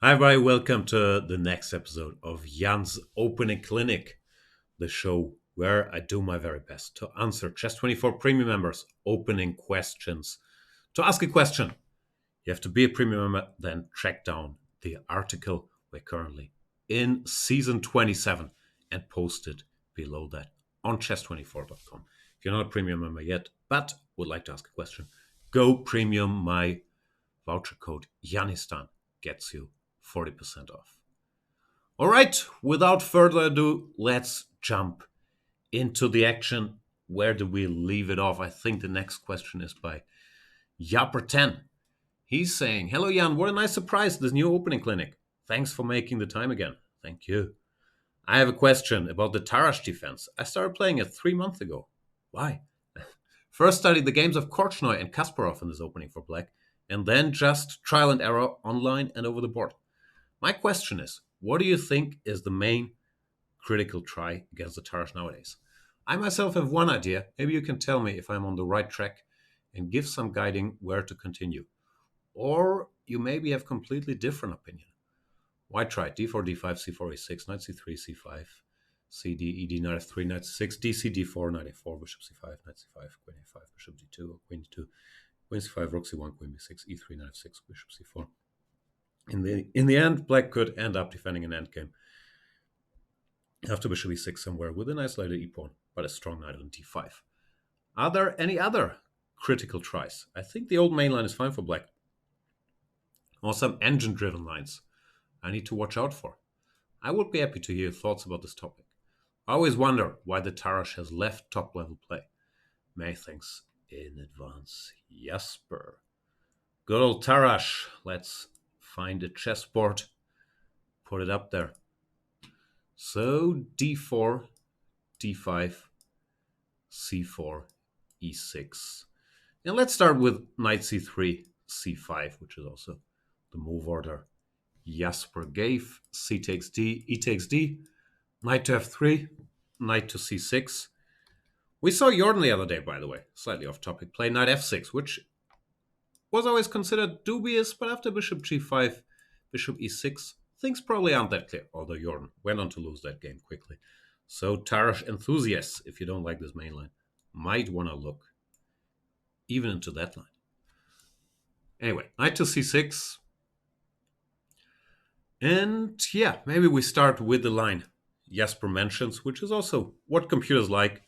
Hi, everybody. Welcome to the next episode of Jan's Opening Clinic, the show where I do my very best to answer Chess24 Premium members' opening questions. To ask a question, you have to be a premium member, then track down the article. We're currently in season 27 and post it below that on chess24.com. If you're not a premium member yet, but would like to ask a question, go premium. My voucher code Yanistan gets you 40% off. All right, without further ado, let's jump into the action. Where do we leave it off? I think the next question is by Yapper10. He's saying, "Hello, Jan. What a nice surprise, this new opening clinic. Thanks for making the time again." Thank you. "I have a question about the Tarrasch Defence. I started playing it 3 months ago. Why? First studied the games of Korchnoi and Kasparov in this opening for black, and then just trial and error online and over the board. My question is, what do you think is the main critical try against the Tarrasch nowadays? I myself have one idea. Maybe you can tell me if I'm on the right track and give some guiding where to continue. Or you maybe have completely different opinion. Why try d4, d5, c4, e6, knight c3, c5, cd, ed, knight f3, knight c6, dc, d4, knight a4, bishop c5, knight c5, queen a5, bishop d2, or queen d2, queen c5, rook c1, queen b6, e3, knight f6, bishop c4. In the end, black could end up defending an endgame after bishop e6 somewhere with an isolated e-pawn, but a strong knight on d5. Are there any other critical tries? I think the old main line is fine for black. Or some engine-driven lines I need to watch out for. I would be happy to hear your thoughts about this topic. I always wonder why the Tarrasch has left top-level play. Many thanks in advance, Jasper." Good old Tarrasch. Let's find a chessboard, put it up there. So d4, d5, c4, e6. And let's start with knight c3, c5, which is also the move order Jasper gave. C takes d, e takes d, knight to f3, knight to c6. We saw Jordan the other day, by the way, slightly off topic, play knight f6, which was always considered dubious, but after bishop g5, bishop e6, things probably aren't that clear, although Jordan went on to lose that game quickly. So Tarrasch enthusiasts, if you don't like this main line, might want to look even into that line. Anyway, knight to c6. And yeah, maybe we start with the line Jasper mentions, which is also what computers like.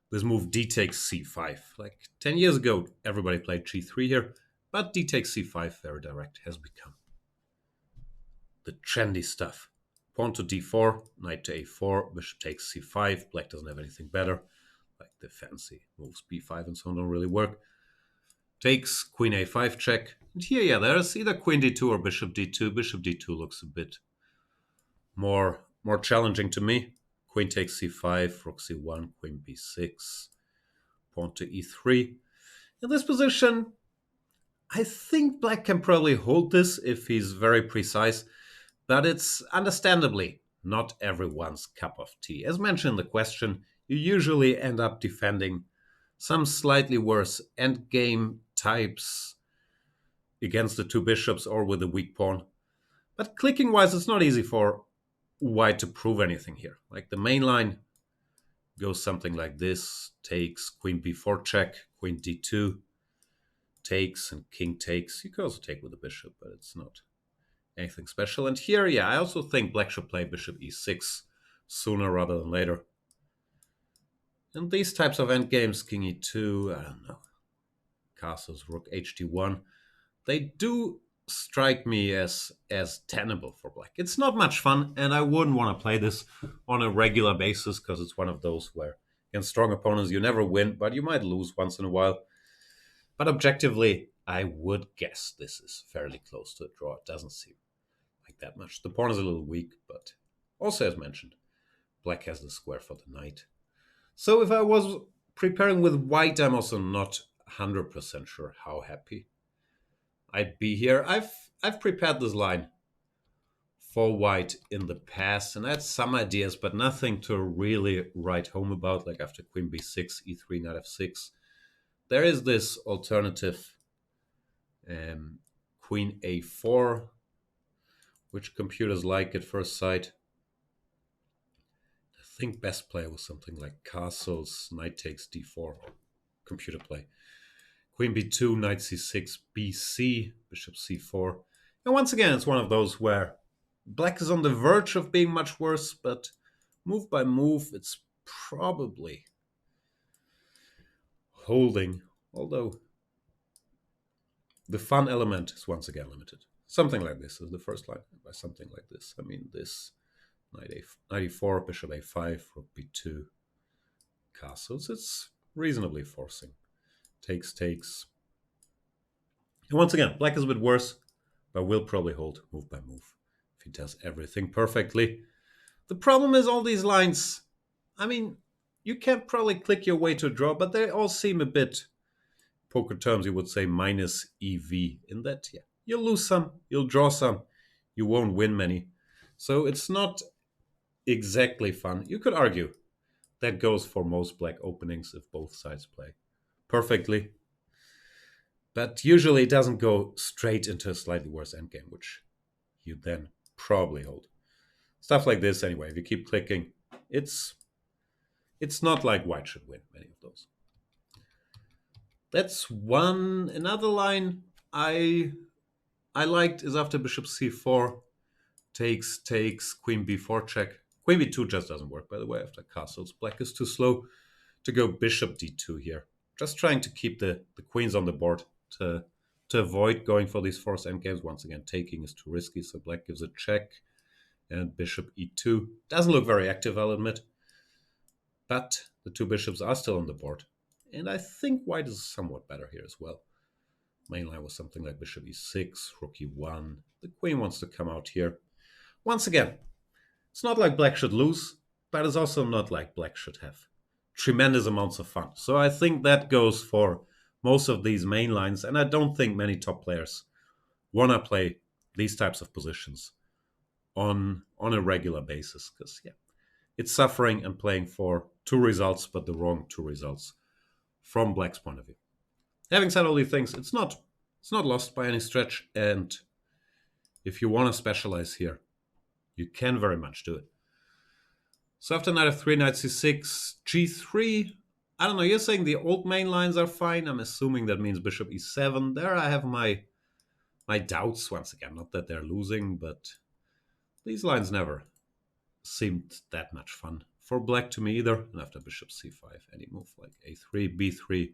This move d takes c5. Like 10 years ago, everybody played g3 here, but d takes c5, very direct, has become the trendy stuff. Pawn to d4, knight to a4, bishop takes c5. Black doesn't have anything better. Like the fancy moves b5 and so on don't really work. Takes queen a5 check. And here, yeah, there's either queen d2 or bishop d2. Bishop d2 looks a bit more challenging to me. Queen takes c5, rook c1, queen b6, pawn to e3. In this position, I think black can probably hold this if he's very precise, but it's understandably not everyone's cup of tea. As mentioned in the question, you usually end up defending some slightly worse endgame types against the two bishops or with a weak pawn. But clicking-wise, it's not easy for white to prove anything here. Like the main line goes something like this. Takes, queen b4 check, queen d2, takes, and king takes. You could also take with the bishop, but it's not anything special. And here, yeah, I also think black should play bishop e6 sooner rather than later. And these types of endgames, king e2, I don't know, castles, rook hd1, they do strike me as tenable for black. It's not much fun, and I wouldn't want to play this on a regular basis because it's one of those where against strong opponents you never win, but you might lose once in a while. But objectively, I would guess this is fairly close to a draw. It doesn't seem like that much. The pawn is a little weak, but also as mentioned, black has the square for the knight. So if I was preparing with white, I'm also not 100% sure how happy I'd be here. I've prepared this line for white in the past, and I had some ideas, but nothing to really write home about, like after queen b6, e3, knight f6. There is this alternative queen a4, which computers like at first sight. I think best play was something like castles, knight takes d4, computer play. Queen b2, knight c6, bc, bishop c4. And once again, it's one of those where black is on the verge of being much worse, but move by move, it's probably holding, although the fun element is once again limited. Something like this is the first line. By something like this, I mean this. Knight e4, bishop a5, rook b2, castles. It's reasonably forcing. Takes. And once again, black is a bit worse, but will probably hold move by move if he does everything perfectly. The problem is all these lines, I mean, you can probably click your way to a draw, but they all seem a bit, poker terms, you would say minus EV, in that, yeah, you'll lose some, you'll draw some, you won't win many. So it's not exactly fun. You could argue that goes for most black openings if both sides play perfectly. But usually it doesn't go straight into a slightly worse endgame, which you then probably hold. Stuff like this, anyway, if you keep clicking, it's not like white should win many of those. That's one. Another line I liked is after bishop c4, takes, queen b4 check. Queen b2 just doesn't work, by the way, after castles. Black is too slow to go bishop d2 here. Just trying to keep the queens on the board to avoid going for these forced endgames. Once again, taking is too risky, so black gives a check. And bishop e2. Doesn't look very active, I'll admit. But the two bishops are still on the board. And I think white is somewhat better here as well. Main line was something like bishop e6, rook e1. The queen wants to come out here. Once again, it's not like black should lose, but it's also not like black should have tremendous amounts of fun. So I think that goes for most of these main lines, and I don't think many top players want to play these types of positions on a regular basis, because yeah, it's suffering and playing for two results, but the wrong two results from black's point of view. Having said all these things, it's not lost by any stretch, and if you want to specialize here, you can very much do it. So after knight f3, knight c6, g3, I don't know, you're saying the old main lines are fine. I'm assuming that means bishop e7. There I have my doubts, once again. Not that they're losing, but these lines never seemed that much fun for black to me either. And after bishop c5, any move like a3, b3,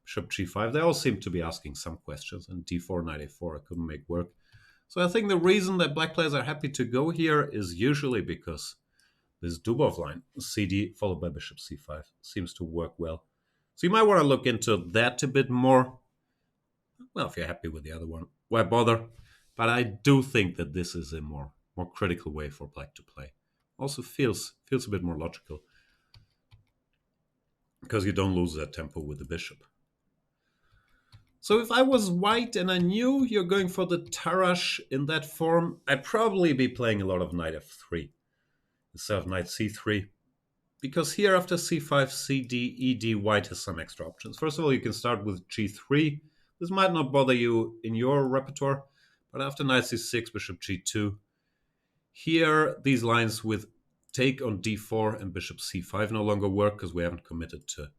bishop g5, they all seem to be asking some questions. And d4, knight a4, I couldn't make work. So I think the reason that black players are happy to go here is usually because this Dubov line, cd followed by bishop c5, seems to work well. So you might want to look into that a bit more. Well, if you're happy with the other one, why bother? But I do think that this is a more critical way for black to play. Also feels a bit more logical, because you don't lose that tempo with the bishop. So if I was white and I knew you're going for the Tarrasch in that form, I'd probably be playing a lot of knight f3 instead of knight c3. Because here after c5, cd, ed, white has some extra options. First of all, you can start with g3. This might not bother you in your repertoire, but after knight c6, bishop g2, here these lines with take on d4 and bishop c5 no longer work because we haven't committed to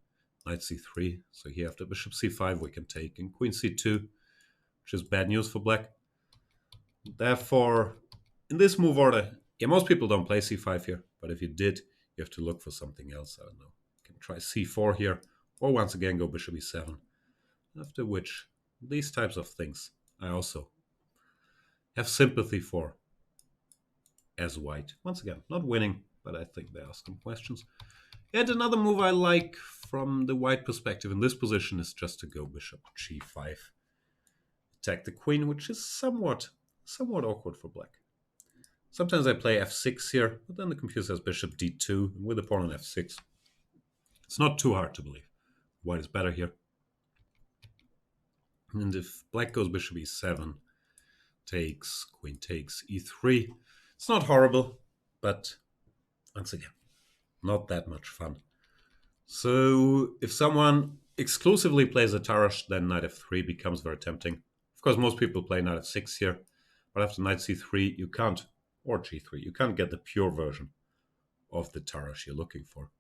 knight c3. So here after bishop c5 we can take, and queen c2, which is bad news for black. Therefore, in this move order, yeah, most people don't play c5 here, but if you did, you have to look for something else. I don't know. You can try c4 here, or once again go bishop e7. After which, these types of things I also have sympathy for as white. Once again, not winning, but I think they ask some questions. And another move I like from the white perspective in this position is just to go bishop g5. Attack the queen, which is somewhat awkward for black. Sometimes I play f6 here, but then the computer says bishop d2, and with the pawn on f6. It's not too hard to believe. White is better here. And if black goes bishop e7, takes, queen takes, e3, it's not horrible, but once again, not that much fun. So if someone exclusively plays a Tarrasch, then knight f3 becomes very tempting. Of course, most people play knight f6 here, but after knight c3 you can't, or g3, you can't get the pure version of the Tarrasch you're looking for.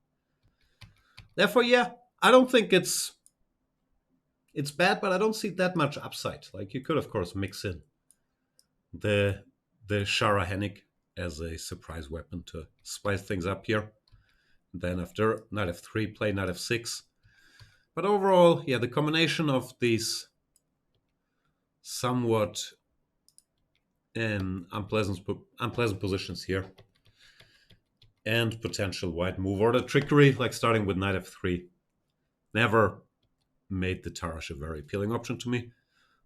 Therefore, yeah, I don't think it's bad, but I don't see that much upside. Like, you could of course mix in the Shara as a surprise weapon to spice things up here. Then after knight f3, play knight f6. But overall, yeah, the combination of these somewhat unpleasant positions here and potential white move or the trickery, like starting with knight f3, never made the Tarrasch a very appealing option to me.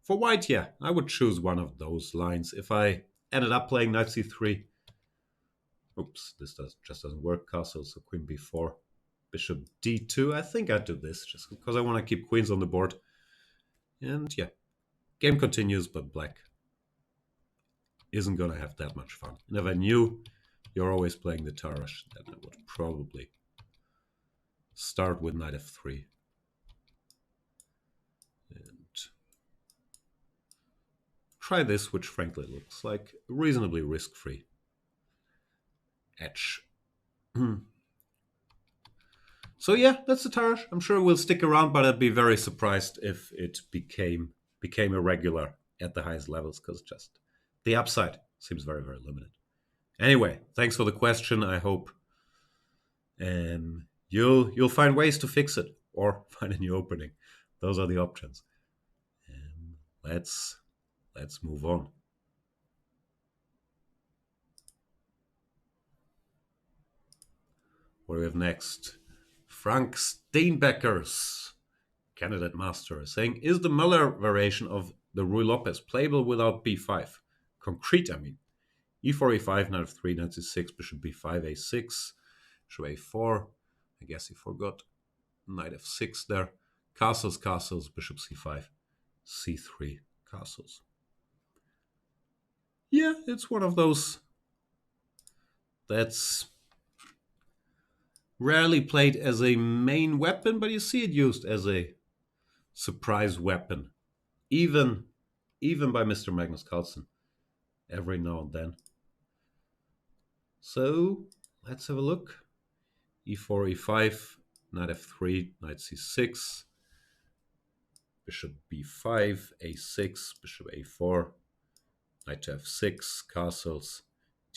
For white, yeah, I would choose one of those lines. If I ended up playing knight c3, oops, this just doesn't work. Castle, so queen b4, bishop d2. I think I'd do this just because I want to keep queens on the board. And yeah, game continues, but black isn't going to have that much fun. And if I knew you're always playing the Tarrasch, then I would probably start with knight f3. And try this, which frankly looks like a reasonably risk-free edge. So yeah, that's the Tarrasch. I'm sure we'll stick around, but I'd be very surprised if it became a regular at the highest levels, because just the upside seems very, very limited. Anyway, thanks for the question. I hope you'll find ways to fix it or find a new opening. Those are the options. Let's move on. What do we have next? francksteenbekkers, candidate master, saying, is the Muller variation of the Ruy Lopez playable without b5? Concrete, I mean. e4, e5, knight f3, knight c6, bishop b5, a6, bishop a4. I guess he forgot knight f6 there. Castles, castles, bishop c5, c3, castles. Yeah, it's one of those that's rarely played as a main weapon, but you see it used as a surprise weapon, even by Mr. Magnus Carlsen, every now and then. So let's have a look. e4, e5, knight f3, knight c6, bishop b5, a6, bishop a4, knight to f6, castles.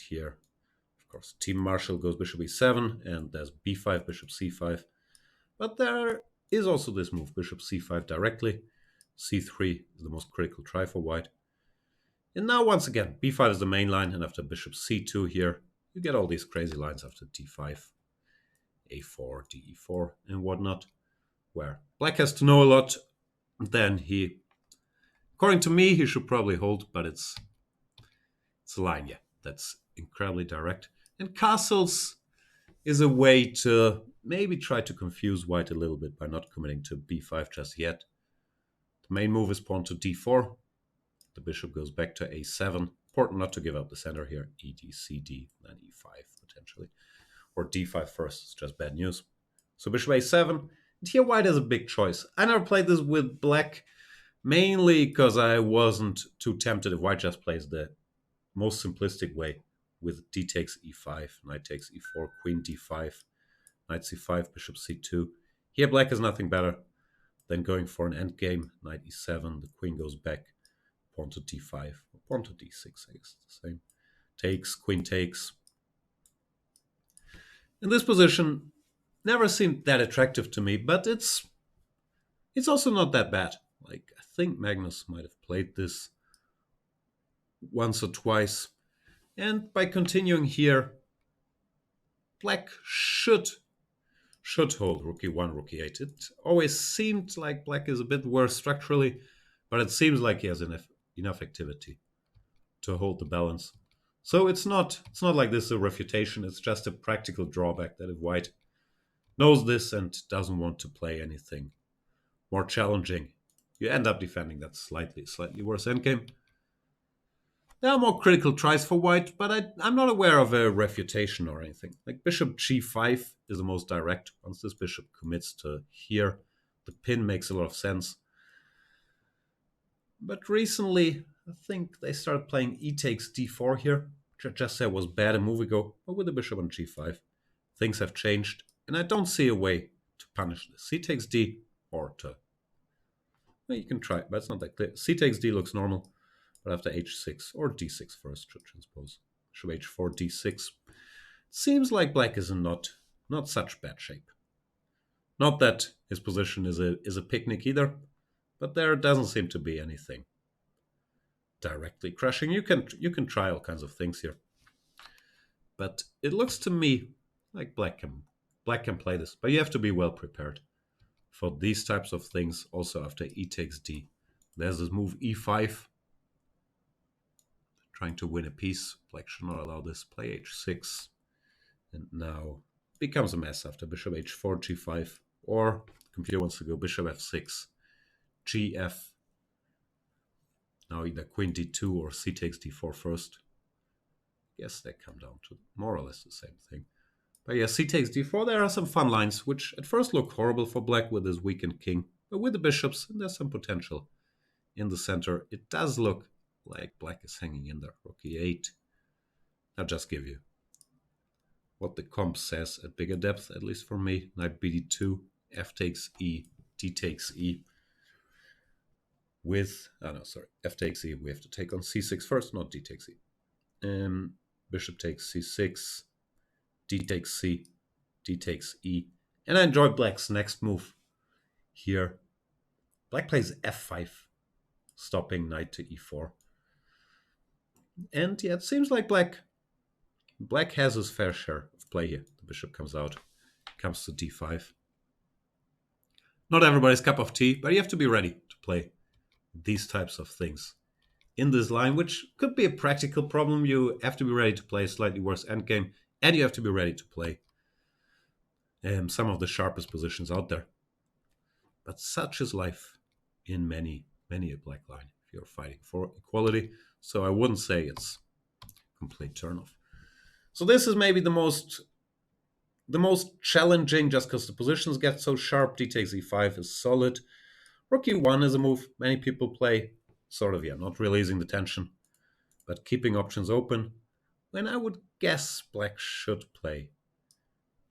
Here, of course, Team Marshall goes bishop e7, and there's b5, bishop c5. But there is also this move, bishop c5 directly. c3 is the most critical try for white. And now, once again, b5 is the main line, and after bishop c2 here, you get all these crazy lines after d5, a4, de4, and whatnot, where black has to know a lot. Then he, according to me, he should probably hold, but it's a line, yeah, that's incredibly direct. And castles is a way to maybe try to confuse white a little bit by not committing to b5 just yet. The main move is pawn to d4. The bishop goes back to a7. Important not to give up the center here. ed, cd, then e5 potentially. Or d5 first, it's just bad news. So bishop a7. And here white has a big choice. I never played this with black, mainly because I wasn't too tempted if white just plays the most simplistic way with d takes e5, knight takes e4, queen d5, knight c5, bishop c2. Here black is nothing better than going for an endgame, knight e7, the queen goes back, pawn to d5, or pawn to d6, I guess it's the same. Takes, queen takes. In this position, never seemed that attractive to me, but it's also not that bad. Like, I think Magnus might have played this once or twice. And by continuing here, black should hold rook e1, rook e8. It always seemed like black is a bit worse structurally, but it seems like he has enough activity to hold the balance. So it's not like this is a refutation. It's just a practical drawback that if white knows this and doesn't want to play anything more challenging, you end up defending that slightly worse endgame. There are more critical tries for white, but I'm not aware of a refutation or anything. Like bishop g5 is the most direct. Once this bishop commits to here, the pin makes a lot of sense. But recently, I think they started playing e takes d4 here, which I just said was bad a move ago, but with the bishop on g5, things have changed, and I don't see a way to punish this. C takes d, or to... Well, you can try, but it's not that clear. C takes d looks normal, but after h6, or d6 first, should transpose. Bishop h4, d6. Seems like black is in not such bad shape. Not that his position is a picnic either, but there doesn't seem to be anything directly crushing. You can try all kinds of things here, but it looks to me like black can play this, but you have to be well prepared for these types of things. Also, after e takes d, there's this move e5, trying to win a piece. Black should not allow this. Play h6, and now becomes a mess after bishop h4, g5, or the computer wants to go bishop f6, gf. Now either queen d2 or c takes d4 first. Yes, they come down to more or less the same thing. But yeah, c takes d4, there are some fun lines, which at first look horrible for black with his weakened king. But with the bishops, there's some potential in the center. It does look like black is hanging in there. Rook e8. I'll just give you what the comp says at bigger depth, at least for me. Knight bd2, f takes e, d takes e. With, f takes e, we have to take on c6 first, not d takes e. Bishop takes c6, d takes c, d takes e. And I enjoy black's next move here. Black plays f5, stopping knight to e4. And yeah, it seems like black has his fair share of play here. The bishop comes out, comes to d5. Not everybody's cup of tea, but you have to be ready to play these types of things in this line, which could be a practical problem. You have to be ready to play a slightly worse endgame, and you have to be ready to play some of the sharpest positions out there. But such is life in many a black line if you're fighting for equality. So I wouldn't say it's complete turnoff. So this is maybe the most challenging, just because the positions get so sharp. D takes e5 is solid. Rook e1 is a move many people play, sort of, not releasing the tension, but keeping options open. Then I would guess black should play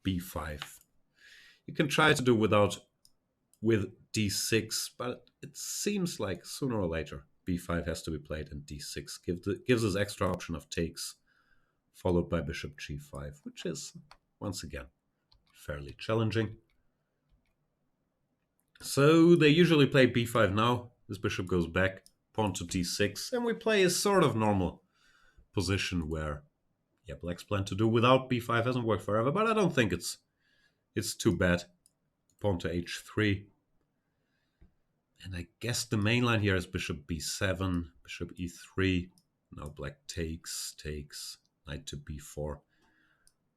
b5. You can try to do with d6, but it seems like sooner or later b5 has to be played, and d6 gives us extra option of takes, followed by bishop g5, which is, once again, fairly challenging. So they usually play b5 now. This bishop goes back, pawn to d6, and we play a sort of normal position where, black's plan to do without b5 hasn't worked forever, but I don't think it's too bad. Pawn to h3. And I guess the main line here is bishop b7, bishop e3. Now black takes, knight to b4.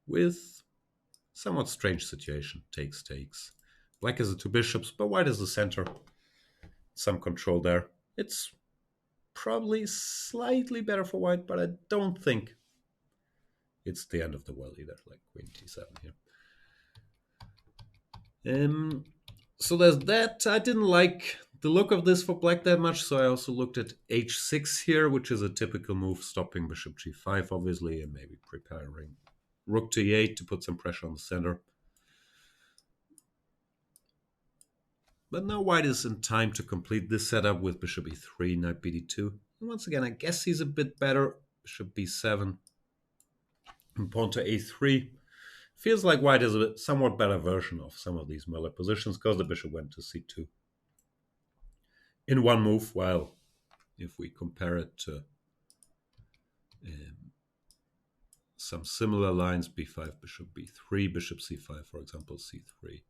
With somewhat strange situation, takes. Black has the two bishops, but white is the center. Some control there. It's probably slightly better for white, but I don't think it's the end of the world either, like queen t7 here. So there's that. I didn't like the look of this for black that much, so I also looked at h6 here, which is a typical move, stopping bishop g5, obviously, and maybe preparing rook to e8 to put some pressure on the center. But now white is in time to complete this setup with bishop e3, knight bd2. And once again, I guess he's a bit better. Bishop b7, and pawn to a3. Feels like white is a somewhat better version of some of these Möller positions, because the bishop went to c2 in one move, while if we compare it to some similar lines, b5, bishop b3, bishop c5, for example, c3,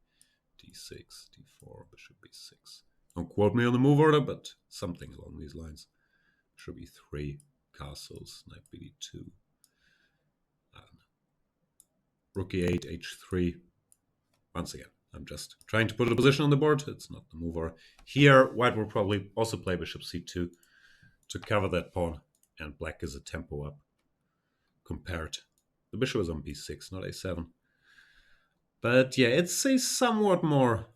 d6, d4, bishop b6. Don't quote me on the move order, but something along these lines. Bishop e3, castles, knight bd2, rook e8, h3. Once again, I'm just trying to put a position on the board. It's not the move order. Here, white will probably also play bishop c2 to cover that pawn, and black is a tempo up compared. The bishop is on b6, not a7. But yeah, it's a somewhat more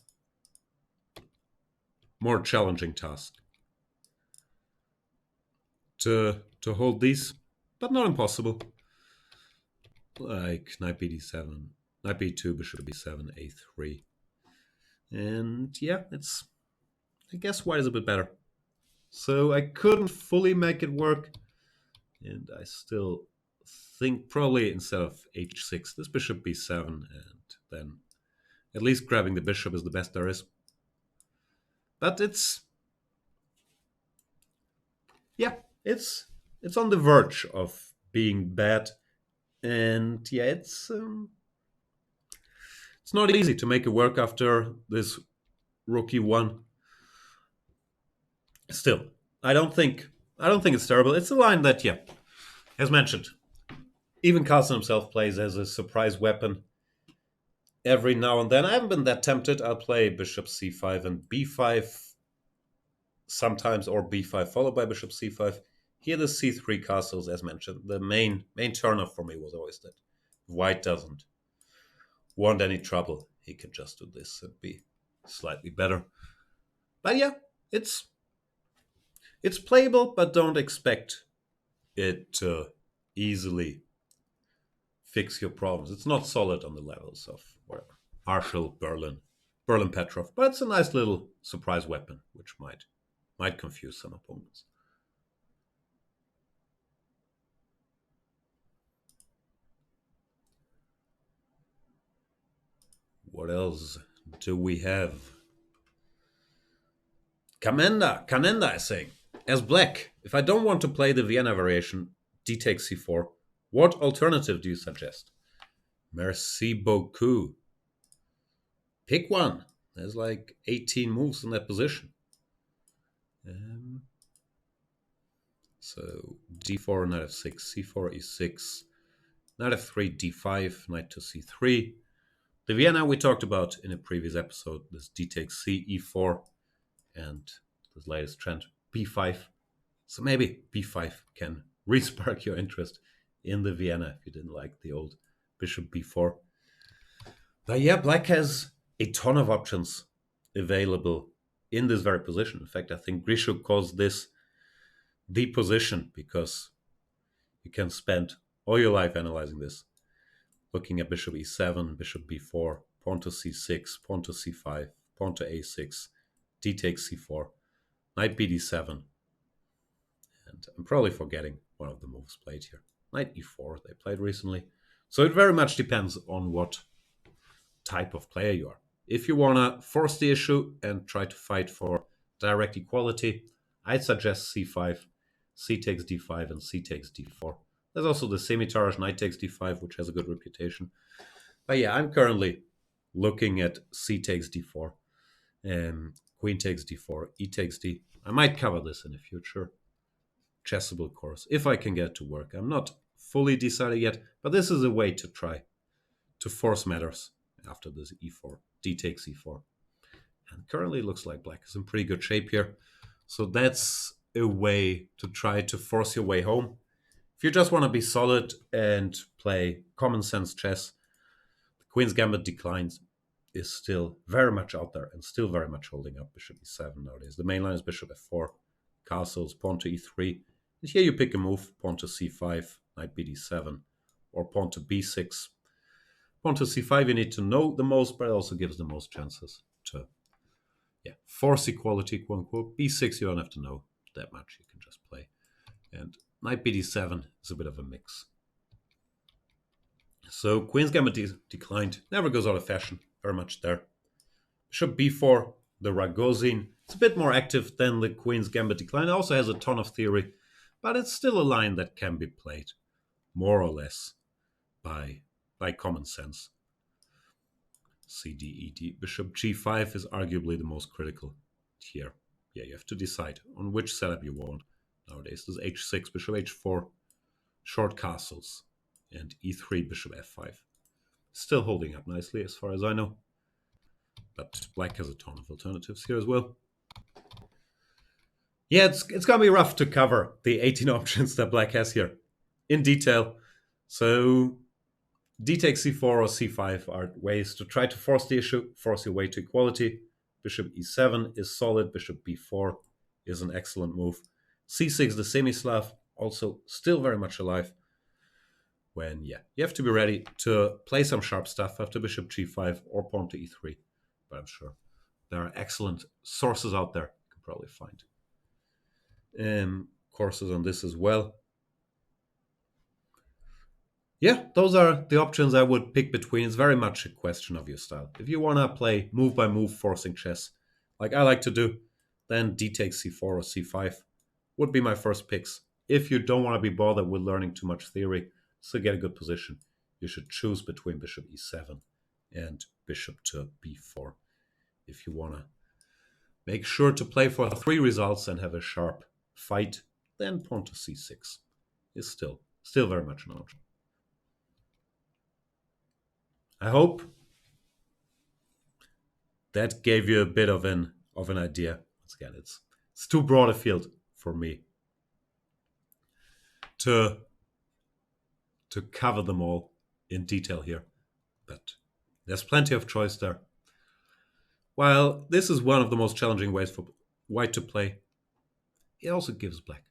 challenging task. to hold these, but not impossible. Like knight bd7, knight b2, bishop b7, a3. And yeah, it's, I guess white is a bit better. So I couldn't fully make it work. And I still think probably instead of h6, this bishop b7, and then at least grabbing the bishop is the best there is. But it's, yeah, it's on the verge of being bad. And yeah, it's not easy to make it work after this rook e1. Still, I don't think it's terrible. It's a line that, yeah, as mentioned, even Carlsen himself plays as a surprise weapon every now and then. I haven't been that tempted. I'll play bishop c5 and b5 sometimes, or b5 followed by bishop c5. Here the c3 castles, as mentioned. The main turnoff for me was always that white doesn't want any trouble. He can just do this and be slightly better. But yeah, it's playable, but don't expect it to easily fix your problems. It's not solid on the levels of whatever Marshall, Berlin Petrov, but it's a nice little surprise weapon, which might confuse some opponents. What else do we have? Kanenda is saying, as black, if I don't want to play the Vienna variation, d takes c4, what alternative do you suggest? Merci beaucoup. Pick one. There's like 18 moves in that position. So d4, knight f6, c4, e6, knight f3, d5, knight to c3. The Vienna we talked about in a previous episode. This d takes c, e4, and this latest trend, b5. So maybe b5 can re-spark your interest in the Vienna if you didn't like the old bishop b4. But yeah, black has a ton of options available in this very position. In fact, I think Grisho calls this the position because you can spend all your life analyzing this, looking at bishop e7, bishop b4, pawn to c6, pawn to c5, pawn to a6, d takes c4, knight bd7, and I'm probably forgetting one of the moves played here. Knight e4 they played recently. So it very much depends on what type of player you are. If you want to force the issue and try to fight for direct equality, I'd suggest c5, c takes d5, and c takes d4. There's also the semi-Tarrasch knight takes d5, which has a good reputation. But yeah, I'm currently looking at c takes d4, queen takes d4, e takes d. I might cover this in a future chessable course if I can get it to work. I'm not fully decided yet, but this is a way to try to force matters after this e4, d takes e4. And currently it looks like black is in pretty good shape here. So that's a way to try to force your way home. If you just want to be solid and play common sense chess, the Queen's Gambit declines is still very much out there and still very much holding up. Bishop e7 nowadays. The main line is bishop f4, castles, pawn to e3. And here you pick a move, pawn to c5, knight bd7, or pawn to b6. Pawn to c5 you need to know the most, but it also gives the most chances to force equality, quote unquote. b6 you don't have to know that much, you can just play. And knight bd7 is a bit of a mix. So Queen's Gambit declined, never goes out of fashion, very much there. Bishop b4, the Ragozin, it's a bit more active than the Queen's Gambit decline. It also has a ton of theory, but it's still a line that can be played more or less by common sense. cd, ed. Bishop g5 is arguably the most critical here. Yeah, you have to decide on which setup you want nowadays. There's h6, bishop h4, short castles, and e3, bishop f5. Still holding up nicely as far as I know. But black has a ton of alternatives here as well. Yeah, it's going to be rough to cover the 18 options that black has here in detail. So d takes c4 or c5 are ways to try to force the issue, force your way to equality. Bishop e7 is solid. Bishop b4 is an excellent move. c6, the semi-Slav, also still very much alive. When, yeah, you have to be ready to play some sharp stuff after bishop g5 or pawn to e3. But I'm sure there are excellent sources out there you can probably find. Courses on this as well. Yeah, those are the options I would pick between. It's very much a question of your style. If you want to play move by move forcing chess, like I like to do, then d takes c4 or c5 would be my first picks. If you don't want to be bothered with learning too much theory to get a good position, you should choose between bishop e7 and bishop to b4. If you want to make sure to play for 3 results and have a sharp fight, then pawn to c6 is still very much an option. I hope that gave you a bit of an idea. Once again, it's too broad a field for me to cover them all in detail here, but there's plenty of choice there. While this is one of the most challenging ways for white to play, it also gives black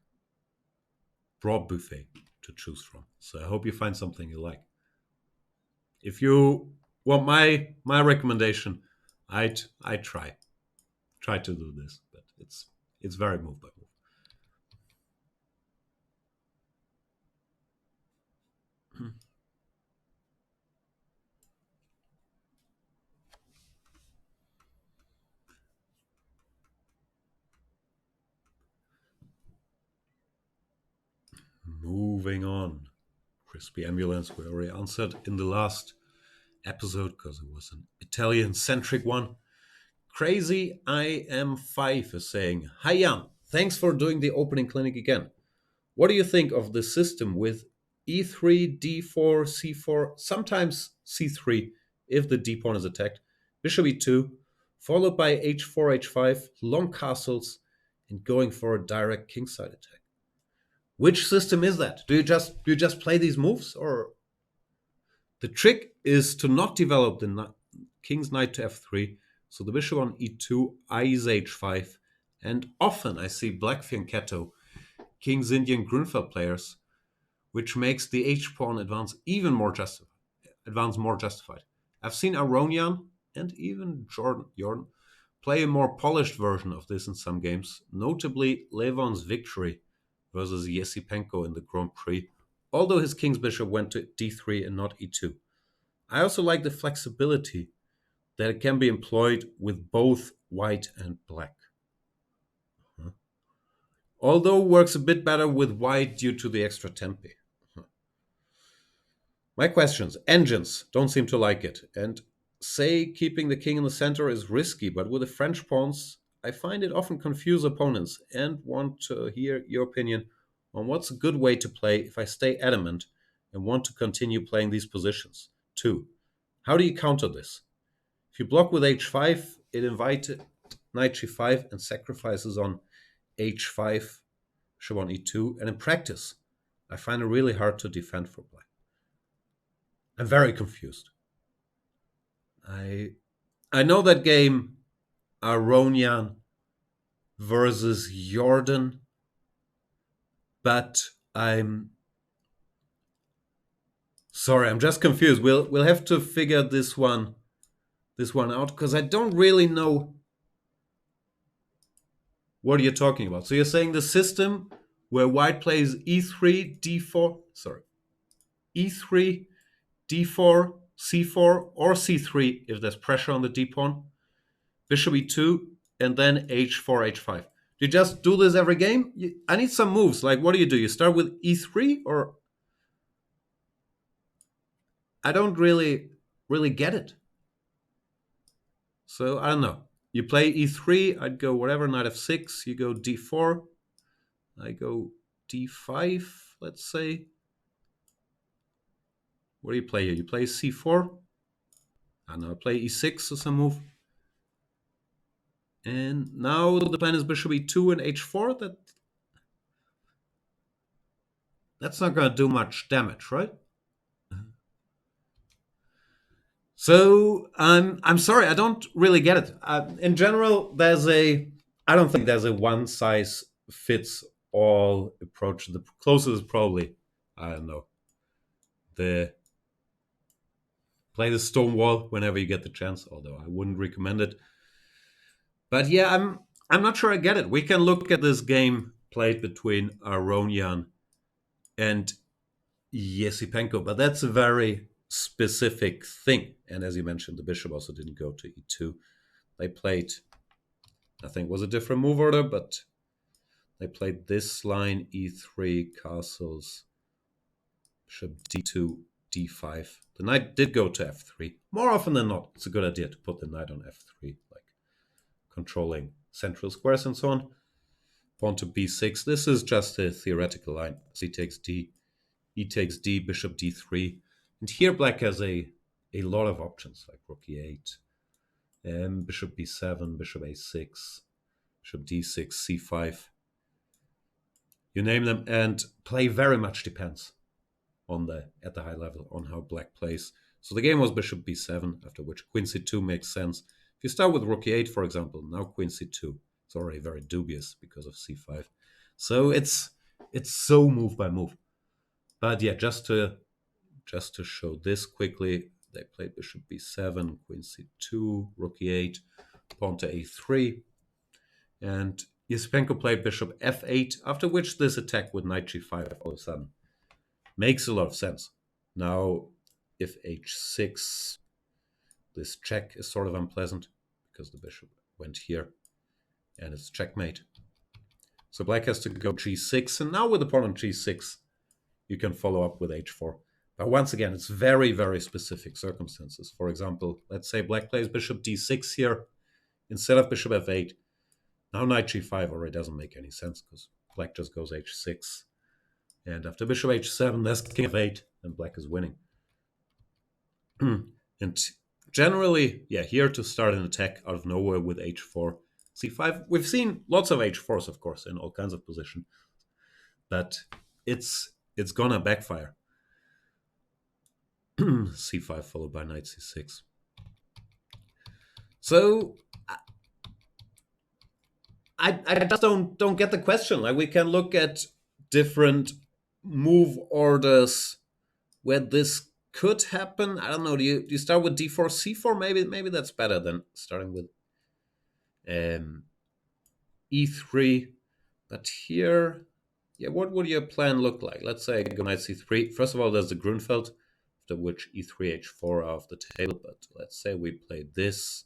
broad buffet to choose from. So I hope you find something you like. If you want my recommendation, I'd try to do this, but it's very move by move. Moving on. Crispy Ambulance, we already answered in the last episode because it was an Italian-centric one. Crazy I am 5 is saying, "Hi Jan, thanks for doing the opening clinic again. What do you think of the system with e3, d4, c4, sometimes c3 if the d pawn is attacked, bishop e2, followed by h4, h5, long castles, and going for a direct kingside attack? Which system is that? Do you just play these moves, or the trick is to not develop the king's knight to f3, so the bishop on e2, eyes h5, and often I see black fianchetto, King's Indian Grunfeld players, which makes the h pawn advance even more justified. I've seen Aronian and even Jordan play a more polished version of this in some games, notably Levon's victory versus Yesipenko in the Grand Prix, although his king's bishop went to d3 and not e2. I also like the flexibility that it can be employed with both white and black. Although works a bit better with white due to the extra tempi. My questions. Engines don't seem to like it, and say keeping the king in the center is risky, but with the French pawns, I find it often confuse opponents and want to hear your opinion on what's a good way to play if I stay adamant and want to continue playing these positions. 2. How do you counter this? If you block with h5, it invited knight g5 and sacrifices on h5, bishop on e2, and in practice, I find it really hard to defend for black. I'm very confused. I know that game Aronian versus Jordan, but I'm sorry, I'm just confused. We'll have to figure this one out because I don't really know what you're talking about. So you're saying the system where white plays e3, d4, e3, d4, c4, or c3 if there's pressure on the d pawn, bishop e2, and then h4, h5. Do you just do this every game? I need some moves. Like, what do? You start with e3, or I don't really get it. So I don't know. You play e3, I'd go whatever, knight f6, you go d4, I go d5, let's say. What do you play here? You play c4. I know, play e6 as a move. And now the plan is bishop e2 and h4. That's not going to do much damage, right? So I'm sorry, I don't really get it. In general, I don't think there's a one size fits all approaches. The closest is probably, I don't know, play the Stonewall whenever you get the chance, although I wouldn't recommend it. But yeah, I'm not sure I get it. We can look at this game played between Aronian and Yesipenko, but that's a very specific thing. And as you mentioned, the bishop also didn't go to e2. They played, I think, was a different move order, but they played this line, e3, castles, bishop d2, d5. The knight did go to f3. More often than not, it's a good idea to put the knight on f3, like controlling central squares and so on. Pawn to b6. This is just a theoretical line. C takes d, e takes d, bishop d3. And here black has a lot of options, like rook e8, bishop b7, bishop a6, bishop d6, c5. You name them, and play very much depends on at the high level on how black plays. So the game was bishop b7, after which queen c2 makes sense. If you start with rook e8, for example, now queen c2, it's already very dubious because of c5. So it's so move by move. But yeah, just to show this quickly, they played bishop b7, queen c2, rook e8, pawn to a3, and Yesipenko played bishop f8, after which this attack with knight g5 all of a sudden makes a lot of sense. Now, if h6, this check is sort of unpleasant because the bishop went here, and it's checkmate. So black has to go g6, and now with the pawn on g6, you can follow up with h4. But once again, it's very, very specific circumstances. For example, let's say black plays bishop d6 here instead of bishop f8. Now knight g5 already doesn't make any sense because black just goes h6. And after bishop h7, there's king f8, and black is winning. And generally, yeah, here to start an attack out of nowhere with h4, c5. We've seen lots of h4s, of course, in all kinds of positions. But it's gonna backfire. c5 followed by knight c6. So I just don't get the question. Like, we can look at different move orders where this could happen. I don't know. Do you start with d4, c4? Maybe that's better than starting with e3. But here, yeah, what would your plan look like? Let's say I go knight c3. First of all, there's the Grunfeld, after which e3, h4 are off the table. But let's say we play this.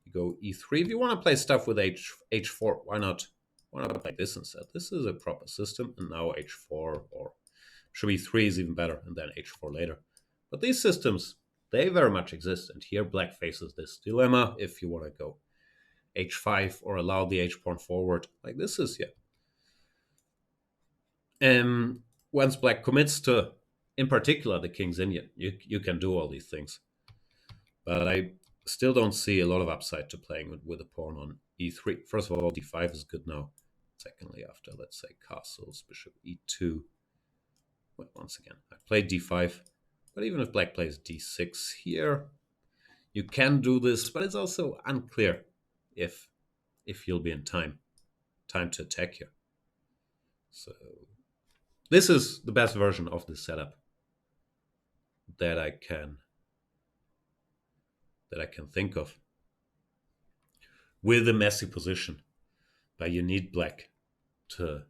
You go e3. If you want to play stuff with h4, why not play this instead? This is a proper system. And now h4 or bishop e3 is even better, and then h4 later. But these systems, they very much exist. And here black faces this dilemma if you want to go h5 or allow the h-pawn forward. Like, this is, yeah. Once black commits to, in particular, the king's Indian, you can do all these things. But I still don't see a lot of upside to playing with a pawn on e3. First of all, d5 is good now. Secondly, after, let's say, castles, bishop e2. Well, once again, I played d5. But even if black plays d6 here, you can do this. But it's also unclear if you'll be in time to attack here. So this is the best version of this setup that I can think of with a messy position. But you need black to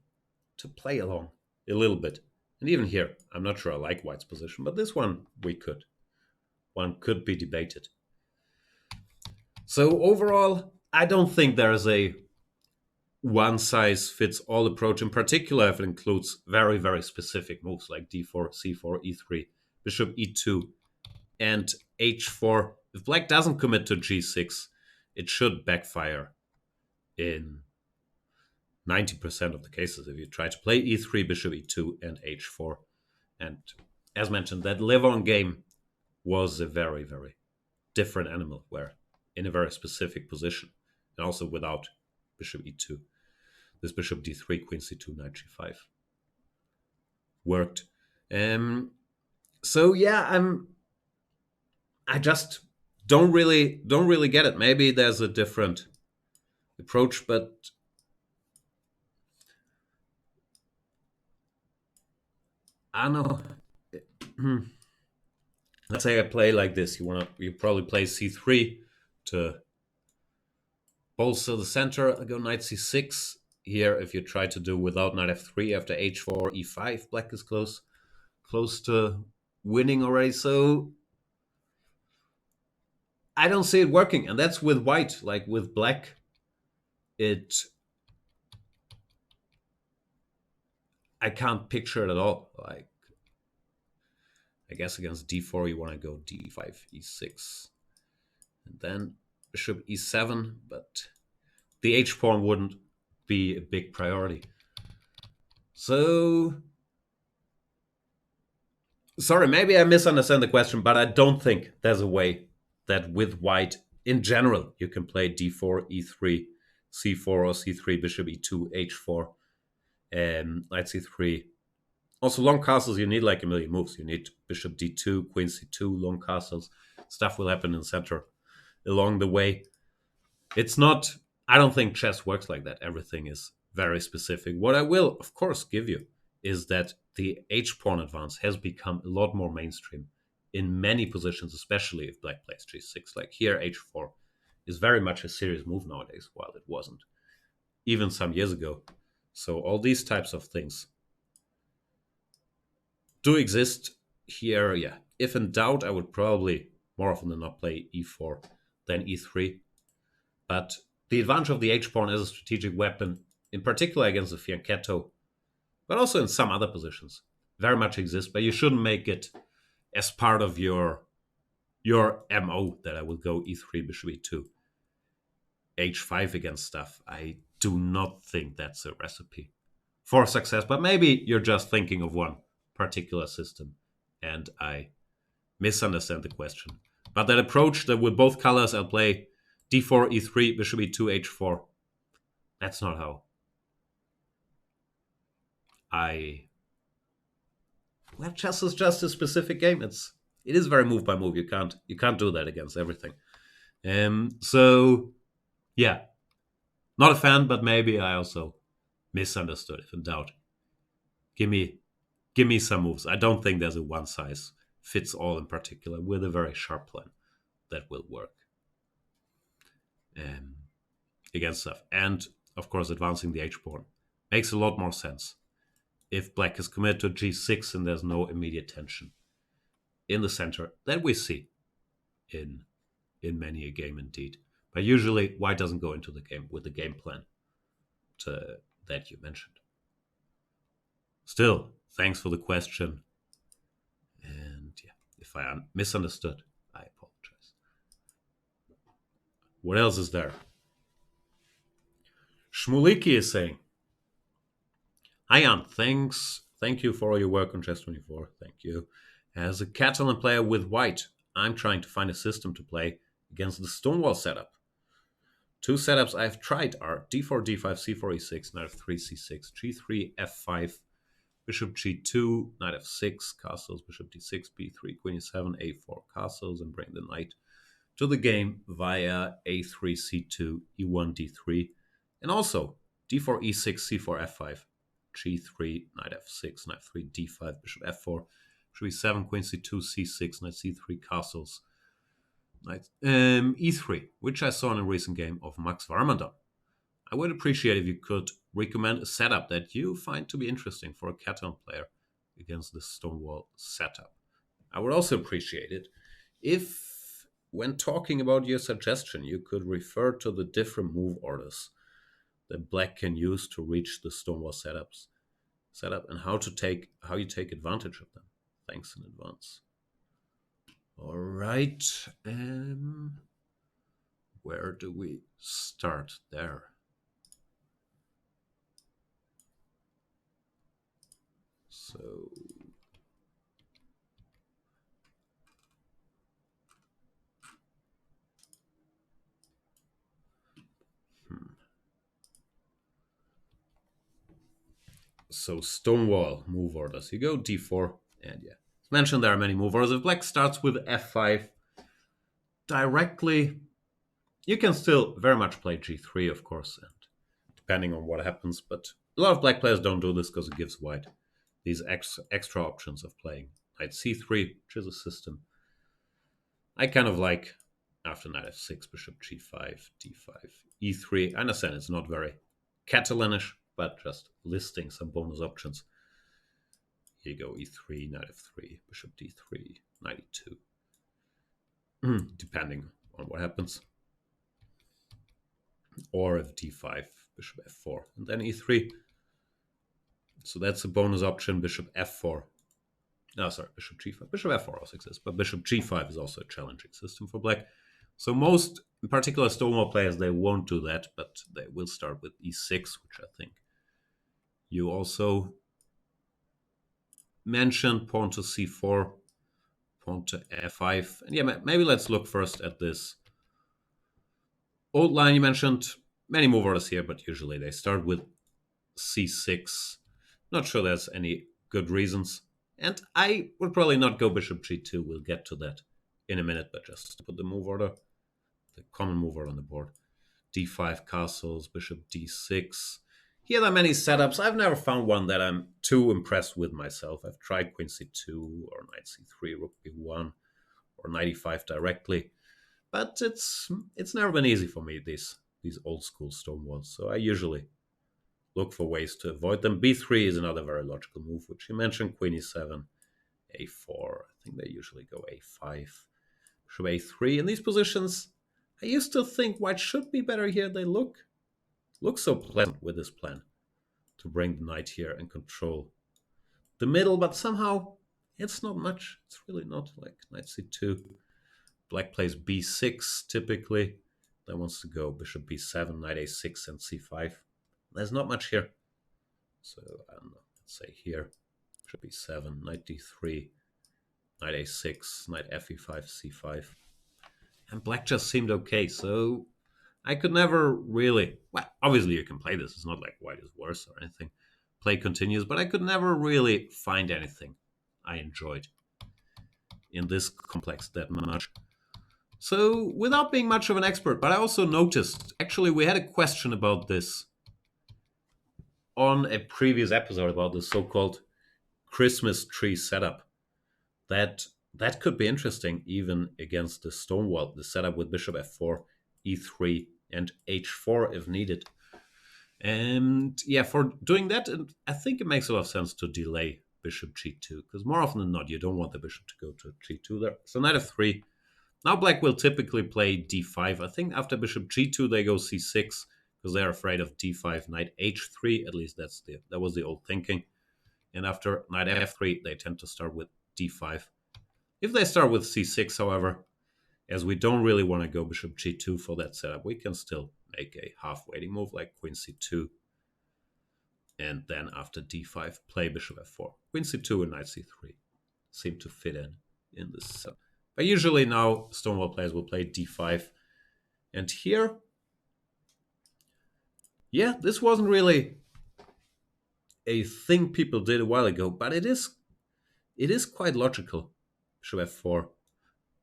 play along a little bit. And even here, I'm not sure I like white's position, but this one one could be debated. So overall, I don't think there's a one-size-fits-all approach, in particular if it includes very, very specific moves like d4, c4, e3, bishop e2, and h4. If black doesn't commit to g6, it should backfire in 90% of the cases if you try to play e3, bishop e2, and h4. And as mentioned, that live-on game was a very, very different animal, where in a very specific position, and also without bishop e2. This bishop d3, queen c2, knight g5 worked. So yeah, I just don't really get it. Maybe there's a different approach, but I know. Let's say I play like this. You probably play c3 to bolster the center. I go knight c6. Here, if you try to do without knight f3 after h4, e5, black is close to winning already. So I don't see it working, and that's with white. Like with black, it I can't picture it at all. Like I guess against d4 you want to go d5, e6, and then bishop e7, but the h pawn wouldn't be a big priority. So sorry, maybe I misunderstand the question, but I don't think there's a way that with white in general you can play d4, e3, c4 or c3, bishop e2, h4, knight c3. Also, long castles, you need like a million moves. You need bishop d2, queen c2, long castles. Stuff will happen in the center along the way. It's not, I don't think chess works like that. Everything is very specific. What I will, of course, give you is that the h pawn advance has become a lot more mainstream in many positions, especially if black plays g6. Like here, h4 is very much a serious move nowadays, while it wasn't even some years ago. So all these types of things do exist here. Yeah, if in doubt, I would probably more often than not play e4 than e3. But the advantage of the h pawn as a strategic weapon, in particular against the fianchetto, but also in some other positions, very much exists. But you shouldn't make it as part of your MO that I will go e3, bishop e2, h5 against stuff. I do not think that's a recipe for success. But maybe you're just thinking of one particular system, and I misunderstand the question. But that approach that with both colors I'll play d4, e3, bishop e2, h4, that's not how well, chess is just a specific game. It is very move by move. You can't do that against everything. So yeah, not a fan, but maybe I also misunderstood. If in doubt, give me some moves. I don't think there's a one size fits all in particular with a very sharp plan that will work against stuff. And of course, advancing the h pawn makes a lot more sense if black is committed to g6 and there's no immediate tension in the center that we see in many a game indeed. But usually white doesn't go into the game with the game plan that you mentioned. Still, thanks for the question. And yeah, if I misunderstood, I apologize. What else is there? Shmueliki is saying, hi Jan, thank you for all your work on Chess24. Thank you. As a Catalan player with white, I'm trying to find a system to play against the Stonewall setup. Two setups I've tried are d4, d5, c4, e6, knight f3, c6, g3, f5, bishop g2, knight f6, castles, bishop d6, b3, queen e7, a4, castles, and bring the knight to the game via a3, c2, e1, d3, and also d4, e6, c4, f5, g3, knight f6, knight f3, d5, bishop f4, bishop e7, queen c2, c6, knight c3, castles, knight e3, which I saw in a recent game of Max Varmandam. I would appreciate if you could recommend a setup that you find to be interesting for a Catalan player against the Stonewall setup. I would also appreciate it if, when talking about your suggestion, you could refer to the different move orders that black can use to reach the Stonewall setup and how you take advantage of them. Thanks in advance. All right. Where do we start there? So So Stonewall move orders. You go d4, and yeah, as mentioned, there are many move orders. If black starts with f5 directly, you can still very much play g3, of course, and depending on what happens. But a lot of black players don't do this because it gives white these extra options of playing knight c3, which is a system I kind of like. After knight f6, bishop g5, d5, e3. I understand it's not very Catalanish, but just listing some bonus options. Here you go, e3, knight f3, bishop d3, knight e2. Depending on what happens. Or if d5, bishop f4, and then e3. So that's a bonus option, bishop f4. No, sorry, bishop g5. Bishop f4 also exists, but bishop g5 is also a challenging system for black. So most, in particular Stonewall players, they won't do that, but they will start with e6, which I think you also mentioned. Pawn to c4, pawn to f5. And yeah, maybe let's look first at this old line you mentioned. Many move orders here, but usually they start with c6. Not sure there's any good reasons. And I would probably not go bishop g2. We'll get to that in a minute, but just put the move order, the common move order on the board. d5 castles, bishop d6. Here there are many setups. I've never found one that I'm too impressed with myself. I've tried queen c2 or knight c3, rook b1, or knight e5 directly. But it's never been easy for me, these old school Stonewalls. So I usually look for ways to avoid them. b3 is another very logical move, which you mentioned. Queen e7, a4. I think they usually go a5, bishop a3. In these positions, I used to think white should be better here. They look so pleasant with this plan to bring the knight here and control the middle, but somehow it's not much. It's really not. Like knight c2. Black plays b6 typically. That wants to go bishop b7, knight a6, and c5. There's not much here. So I don't know. Let's say here, bishop b7, knight d3, knight a6, knight fe5, c5. And black just seemed okay. So I could never really, well, obviously you can play this. It's not like white is worse or anything. Play continues, but I could never really find anything I enjoyed in this complex that much. So without being much of an expert, but I also noticed, actually we had a question about this on a previous episode about the so-called Christmas tree setup. That could be interesting even against the Stonewall, the setup with bishop f4, e3, and h4 if needed. And yeah, for doing that, I think it makes a lot of sense to delay bishop g2, because more often than not, you don't want the bishop to go to g2 there. So knight f3. Now black will typically play d5. I think after bishop g2, they go c6, because they're afraid of d5, knight h3. At least that was the old thinking. And after knight f3, they tend to start with d5. If they start with c6, however, as we don't really want to go bishop g2 for that setup, we can still make a half-waiting move like queen c2. And then after d5, play bishop f4. Queen c2 and knight c3 seem to fit in this setup. But usually now Stonewall players will play d5. And here, yeah, this wasn't really a thing people did a while ago, but it is quite logical. Bishop f4.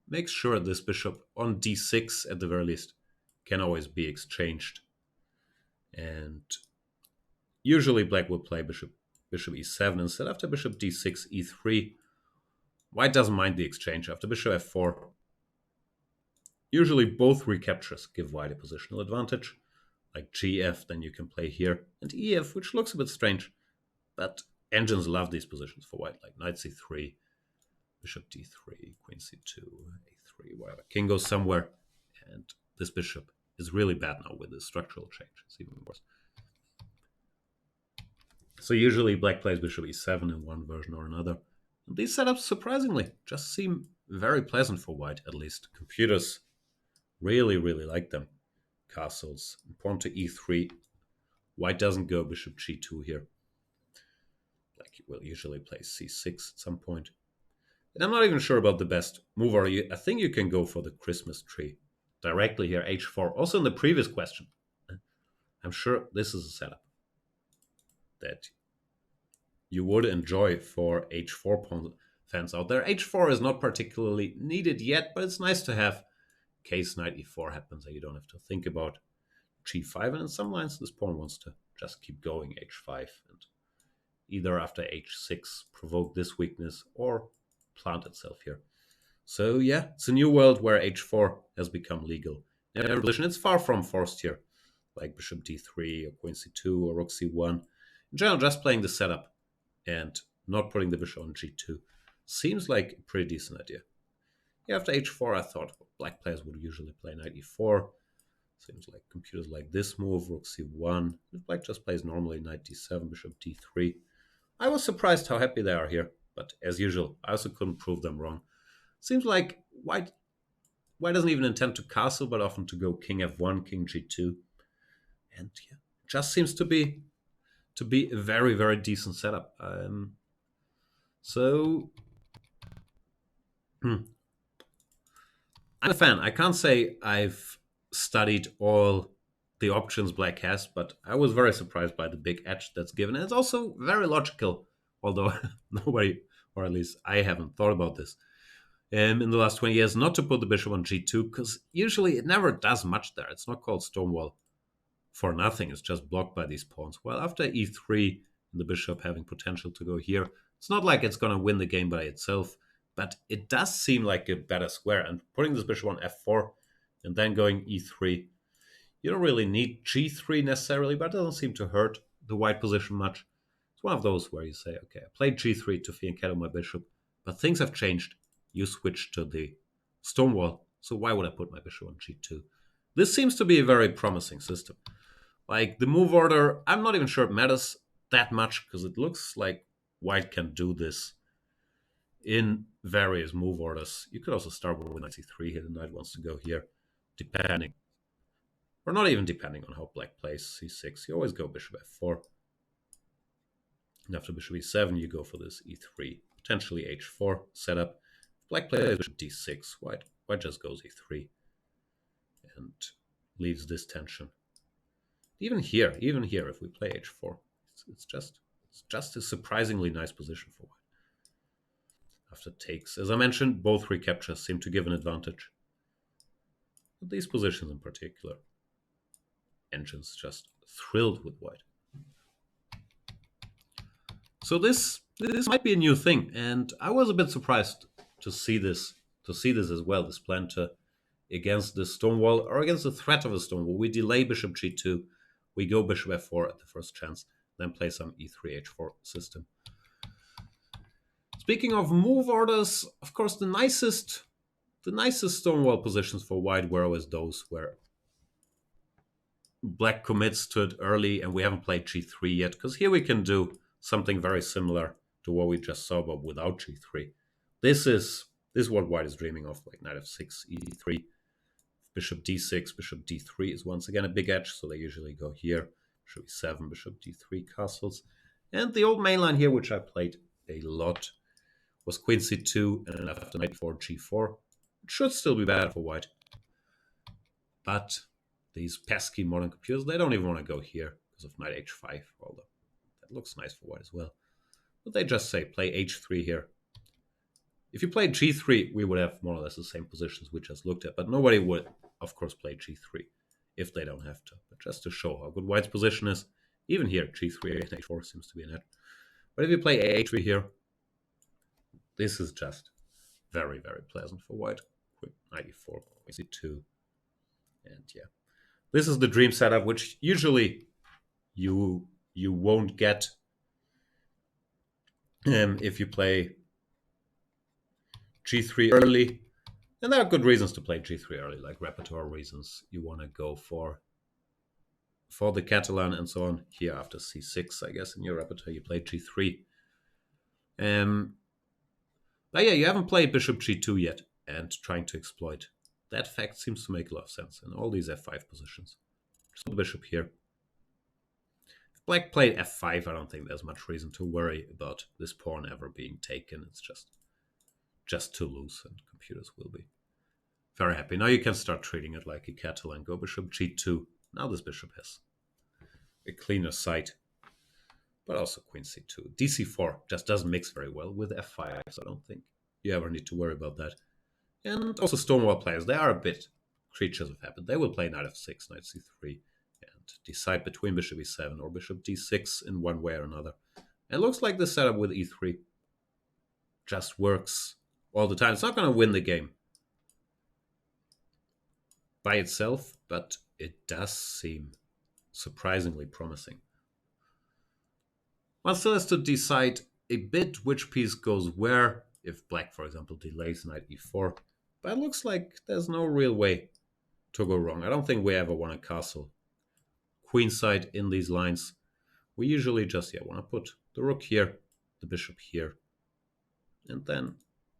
Make sure this bishop on d6 at the very least can always be exchanged. And usually black will play bishop e7 instead. After bishop d6, e3. White doesn't mind the exchange. After bishop f4, usually both recaptures give white a positional advantage. Like gf, then you can play here. And ef, which looks a bit strange. But engines love these positions for white, like knight c3, bishop d3, queen c2, a3, whatever. King goes somewhere. And this bishop is really bad now with the structural change. It's even worse. So usually black plays bishop e7 in one version or another. And these setups, surprisingly, just seem very pleasant for white, at least. Computers really, really like them. Castles, pawn to e3. White doesn't go bishop g2 here. Black will usually play c6 at some point. And I'm not even sure about the best move. I think you can go for the Christmas tree directly here, h4. Also in the previous question, I'm sure this is a setup that you would enjoy for h4 pawn fans out there. h4 is not particularly needed yet, but it's nice to have in case knight e4 happens and you don't have to think about g5. And in some lines, this pawn wants to just keep going h5 and either after h6 provoke this weakness or plant itself here. So yeah, it's a new world where h4 has become legal. In every position, it's far from forced here, like bishop d3 or queen c2 or rook c1. In general, just playing the setup and not putting the bishop on g2 seems like a pretty decent idea. Yeah, after h4, I thought black players would usually play knight e4. Seems like computers like this move, rook c1. If black just plays normally, knight d7, bishop d3. I was surprised how happy they are here, but as usual, I also couldn't prove them wrong. Seems like white doesn't even intend to castle, but often to go king f1, king g2. And yeah, just seems to be a very, very decent setup. So I'm a fan. I can't say I've studied all the options black has, but I was very surprised by the big edge that's given. And it's also very logical, although nobody, or at least I haven't thought about this in the last 20 years, not to put the bishop on g2, because usually it never does much there. It's not called Stonewall for nothing. It's just blocked by these pawns. Well, after e3, the bishop having potential to go here, it's not like it's going to win the game by itself, but it does seem like a better square. And putting this bishop on f4 and then going e3, you don't really need g3 necessarily, but it doesn't seem to hurt the white position much. It's one of those where you say, okay, I played g3 to fianchetto my bishop, but things have changed. You switch to the Stonewall, so why would I put my bishop on g2? This seems to be a very promising system. Like the move order, I'm not even sure it matters that much, because it looks like white can do this in various move orders. You could also start with knight c3 here. The knight wants to go here, depending, or not even depending on how black plays c6. You always go bishop f4. And after bishop e7, you go for this e3, potentially h4 setup. Black plays bishop d6. White just goes e3 and leaves this tension. Even here, if we play h4, it's just a surprisingly nice position for white. After takes, as I mentioned, both recaptures seem to give an advantage. But these positions in particular, engines just thrilled with white. So this might be a new thing, and I was a bit surprised to see this as well. This plan to against the Stonewall, or against the threat of a Stonewall, we delay bishop g2, we go bishop f4 at the first chance, then play some e3 h4 system. Speaking of move orders, of course, the nicest Stonewall positions for white were always those where black commits to it early and we haven't played g3 yet, because here we can do something very similar to what we just saw, but without g3. This is what white is dreaming of, like knight f6, e3, bishop d6, bishop d3 is once again a big edge, so they usually go here, bishop e7, bishop d3 castles. And the old main line here, which I played a lot, was queen c2 and after knight 4 g4. It should still be bad for white, but these pesky modern computers, they don't even want to go here because of knight h5, although that looks nice for white as well. But they just say play h3 here. If you played g3, we would have more or less the same positions we just looked at, but nobody would, of course, play g3 if they don't have to. But just to show how good white's position is, even here, g3 and h4 seems to be an edge. But if you play a3 here, this is just very, very pleasant for white. Quick knight e4, c2, and yeah. This is the dream setup, which usually you won't get if you play g3 early. And there are good reasons to play g3 early, like repertoire reasons. You want to go for the Catalan and so on. Here after c6, I guess, in your repertoire, you play g3. But yeah, you haven't played bishop g2 yet, and trying to exploit that fact seems to make a lot of sense in all these f5 positions. Just the bishop here. If black played f5, I don't think there's much reason to worry about this pawn ever being taken. It's just too loose, and computers will be very happy. Now you can start treating it like a Catalan. Go bishop g2. Now this bishop has a cleaner site, but also queen c2. dc4 just doesn't mix very well with f5, so I don't think you ever need to worry about that. And also Stonewall players, they are a bit creatures of habit. They will play knight f6, knight c3, and decide between bishop e7 or bishop d6 in one way or another. It looks like the setup with e3 just works all the time. It's not going to win the game by itself, but it does seem surprisingly promising. One still has to decide a bit which piece goes where, if black, for example, delays knight e4. But it looks like there's no real way to go wrong. I don't think we ever want a castle queenside in these lines. We usually just want to put the rook here, the bishop here, and then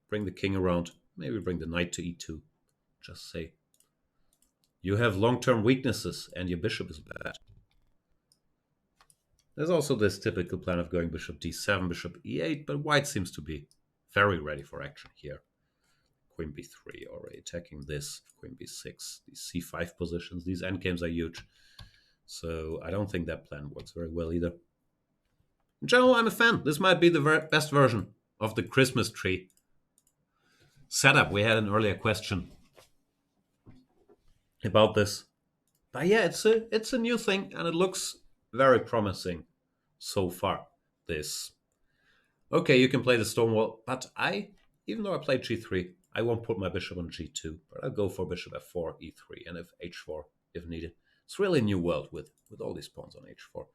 bring the king around. Maybe bring the knight to e2. Just say, you have long-term weaknesses and your bishop is bad. There's also this typical plan of going bishop d7, bishop e8, but white seems to be very ready for action here. Queen b3 already attacking this, queen b6, these c5 positions, these endgames are huge. So I don't think that plan works very well either. In general, I'm a fan. This might be the best version of the Christmas tree setup. We had an earlier question about this. But yeah, it's a new thing and it looks very promising so far. This. Okay, you can play the Stonewall, but even though I played g3, I won't put my bishop on g2, but I'll go for bishop f4, e3, and if h4 if needed. It's really a new world with all these pawns on h4.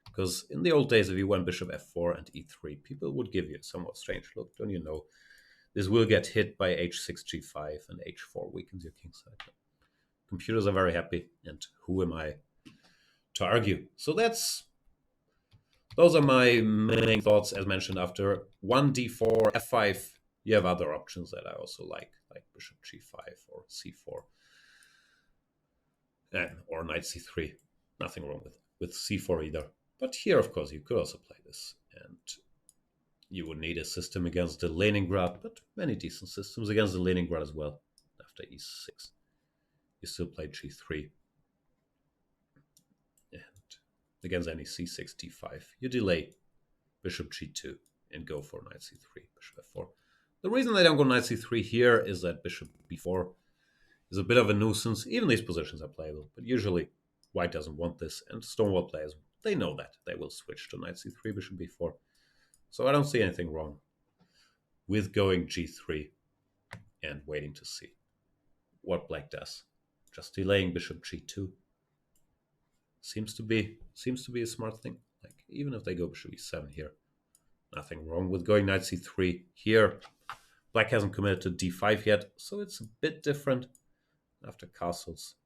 Because in the old days, if you went bishop f4 and e3, people would give you a somewhat strange look. Don't you know? This will get hit by h6, g5, and h4 weakens your kingside. Computers are very happy, and who am I to argue? So those are my main thoughts. As mentioned, after 1 d4, f5, you have other options that I also like bishop g5 or c4, or knight c3. Nothing wrong with c4 either. But here, of course, you could also play this, and you would need a system against the Leningrad, but many decent systems against the Leningrad as well. After e6, you still play g3, and against any c6, d5, you delay bishop g2 and go for knight c3, bishop f4. The reason they don't go knight c3 here is that bishop b4 is a bit of a nuisance. Even these positions are playable, but usually white doesn't want this, and Stonewall players, they know that. They will switch to knight c3, bishop b4. So I don't see anything wrong with going g3 and waiting to see what black does. Just delaying bishop g2 seems to be a smart thing. Like, even if they go bishop e7 here, nothing wrong with going knight c3 here. Black hasn't committed to d5 yet, so it's a bit different after castles.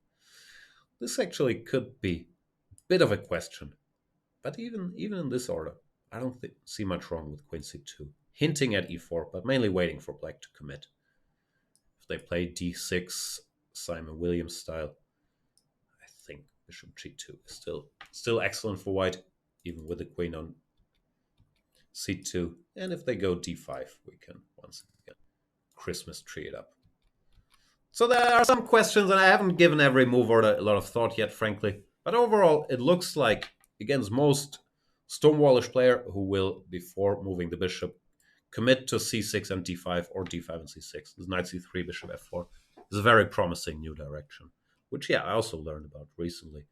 This actually could be a bit of a question, but even in this order, I don't see much wrong with queen c2, hinting at e4, but mainly waiting for black to commit. If they play d6, Simon Williams style, I think bishop g2 is still excellent for white, even with the queen on c2. And if they go d5, we can once again Christmas tree it up. So there are some questions, and I haven't given every move order a lot of thought yet, frankly. But overall, it looks like, against most Stonewallish player who will, before moving the bishop, commit to c6 and d5, or d5 and c6. This knight c3, bishop f4 is a very promising new direction, which, I also learned about recently.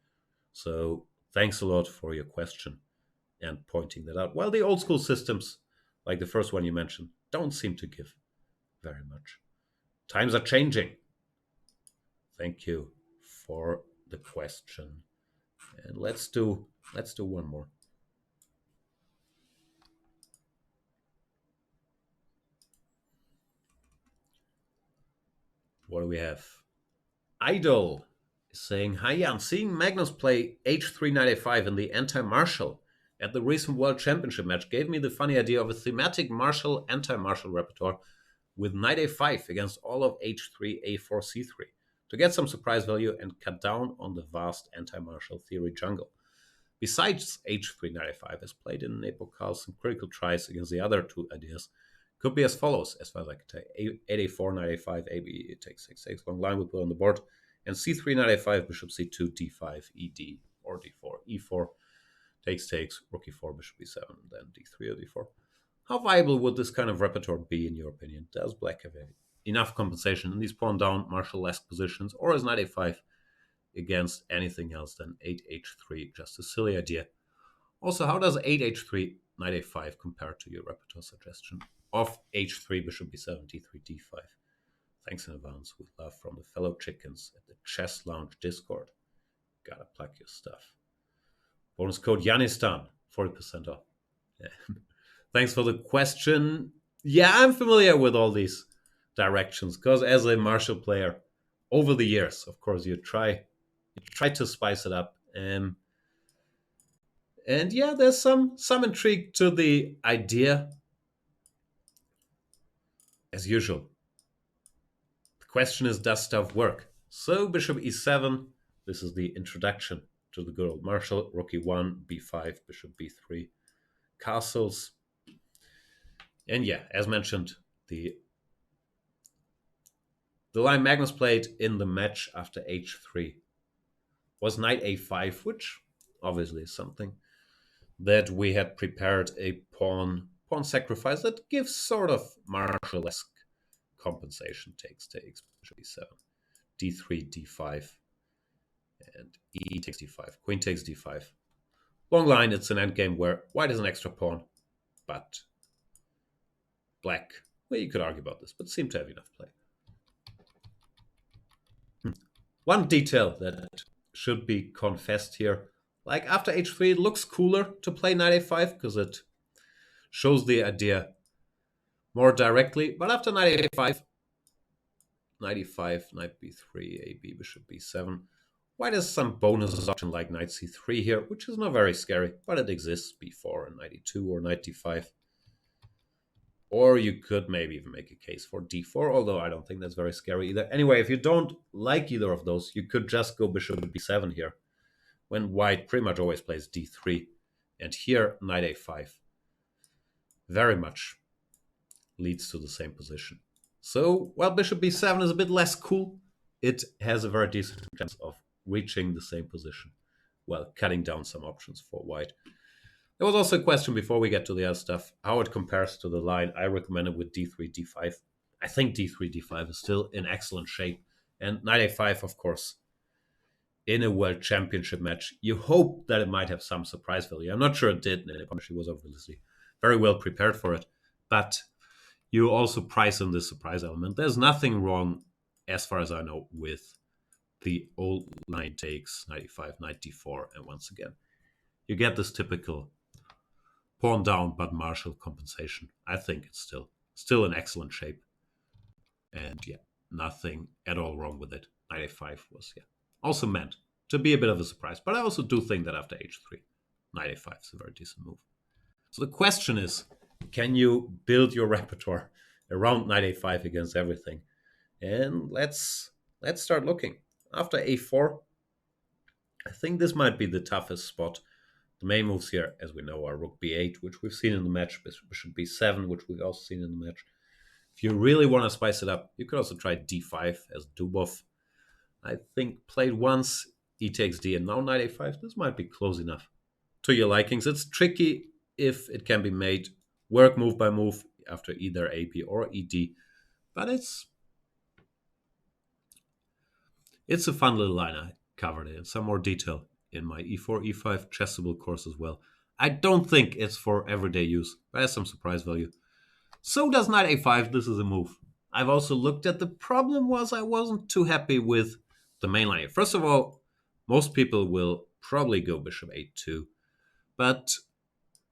So thanks a lot for your question and pointing that out. Well, the old school systems, like the first one you mentioned, don't seem to give very much. Times are changing. Thank you for the question. And let's do one more. What do we have? Eidol is saying, "Hi Jan, seeing Magnus play h3 knight a5 in the anti-martial at the recent World Championship match gave me the funny idea of a thematic martial anti-martial repertoire with knight a5 against all of h3, a4, c3 to get some surprise value and cut down on the vast anti-martial theory jungle. Besides h3 knight a5, as played in Nepal, some critical tries against the other two ideas could be as follows, as far as I can tell. 8a4, knight a5, ab takes 6, long line we put on the board, and c3, knight a5, bishop c2, d5, ed, or d4, e4, takes, rook e4, bishop e7, then d3 or d4. How viable would this kind of repertoire be, in your opinion? Does black have enough compensation in these pawn down martial-esque positions, or is knight a5 against anything else than 8h3 just a silly idea? Also, how does 8h3 knight a5 compared to your repertoire suggestion of h3, bishop b7, d3, d5. Thanks in advance, with love from the fellow chickens at the Chess Lounge Discord. Gotta plug your stuff. Bonus code Yanistan, 40% off. Yeah. Thanks for the question. Yeah, I'm familiar with all these directions because as a martial player, over the years, of course, you try to spice it up. And yeah, there's some intrigue to the idea. As usual, the question is, does stuff work? So bishop e7, this is the introduction to the good old martial. Rook e1, b5, bishop b3, castles. And yeah, as mentioned, the line Magnus played in the match after h3 was knight a5, which obviously is something that we had prepared a pawn sacrifice that gives sort of martial-esque compensation. Takes, bishop e7, d3, d5, and e takes d5, queen takes d5. Long line, it's an endgame where white is an extra pawn, but black, well, you could argue about this, but seemed to have enough play. One detail that should be confessed here, like after h3, it looks cooler to play knight a5 because it shows the idea more directly. But after knight a5, knight e5, knight b3, ab, bishop b7, white has some bonus option like knight c3 here, which is not very scary, but it exists. b4 and knight e2 or knight d5. Or you could maybe even make a case for d4, although I don't think that's very scary either. Anyway, if you don't like either of those, you could just go bishop b7 here, when white pretty much always plays d3. And here, knight a5 very much leads to the same position. So, while bishop b7 is a bit less cool, it has a very decent chance of reaching the same position, while cutting down some options for white. There was also a question before we get to the other stuff, how it compares to the line I recommended with d3, d5. I think d3, d5 is still in excellent shape. And knight a5, of course, in a world championship match, you hope that it might have some surprise value. I'm not sure it did. She was obviously very well prepared for it. But you also price in the surprise element. There's nothing wrong, as far as I know, with the old line takes, knight e5, knight d4, and once again, you get this typical pawn down but martial compensation. I think it's still in excellent shape. And yeah, nothing at all wrong with it. Knight a5 was also meant to be a bit of a surprise. But I also do think that after h3, knight a5 is a very decent move. So the question is, can you build your repertoire around knight a5 against everything? And let's start looking. After a4, I think this might be the toughest spot. The main moves here, as we know, are rook b8, which we've seen in the match, bishop b7, which we've also seen in the match. If you really want to spice it up, you could also try d5 as Dubov, I think, played once. E takes d, and now knight a5. This might be close enough to your likings. It's tricky if it can be made work move by move after either ab or ed, but it's a fun little line. I covered it in some more detail in my e4, e5 chessable course as well. I don't think it's for everyday use, but has some surprise value. So does knight a5. This is a move. I've also looked at the problem was I wasn't too happy with the main line. First of all, most people will probably go bishop a2, but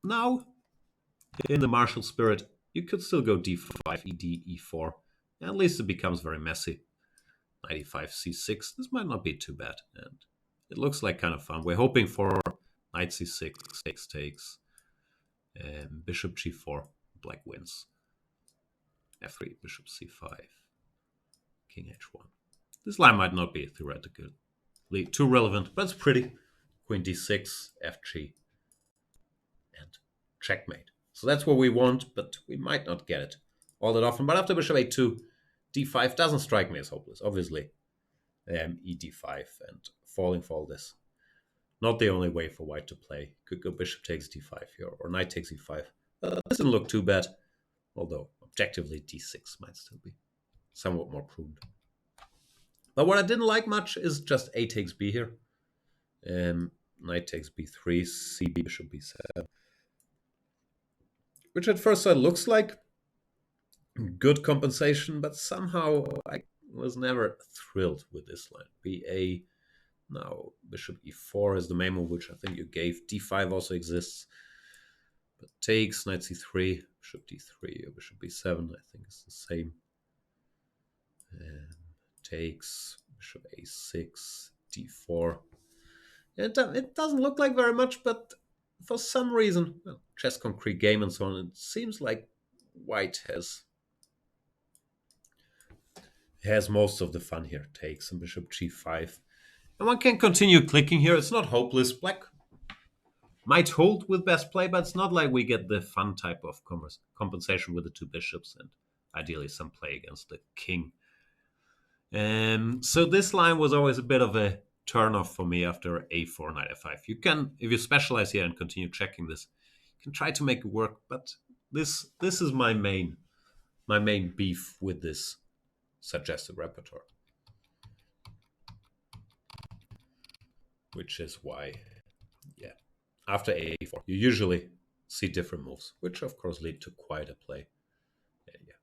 now in the martial spirit, you could still go d5, ed, e4. At least it becomes very messy. Knight e5, c6. This might not be too bad, and it looks like kind of fun. We're hoping for knight c6, takes, and bishop g4. Black wins. f3, bishop c5, king h1. This line might not be theoretically too relevant, but it's pretty. Queen d6, fg, and checkmate. So that's what we want, but we might not get it all that often. But after bishop a2, d5 doesn't strike me as hopeless, obviously. ed5 and falling for all this. Not the only way for white to play. Could go bishop takes d5 here, or knight takes e5. This didn't look too bad, although objectively d6 might still be somewhat more prudent. But what I didn't like much is just a takes b here. Knight takes b3, cb, bishop b7. which at first sight looks like good compensation, but somehow I was never thrilled with this line. ba, now bishop e4 is the main move, which I think you gave. d5 also exists, but takes, knight c3, bishop d3, or bishop b7, I think is the same. And takes, bishop a6, d4. It doesn't look like very much, but for some reason, well, chess concrete game and so on, it seems like white has most of the fun here. Takes, and bishop g5. And one can continue clicking here. It's not hopeless. Black might hold with best play, but it's not like we get the fun type of compensation with the two bishops and ideally some play against the king. So this line was always a bit of a turnoff for me after a4, knight f5. You can, if you specialize here and continue checking this, you can try to make it work, but this is my main beef with this suggested repertoire, which is why, yeah, after a4 you usually see different moves, which of course lead to quite a play. Yeah.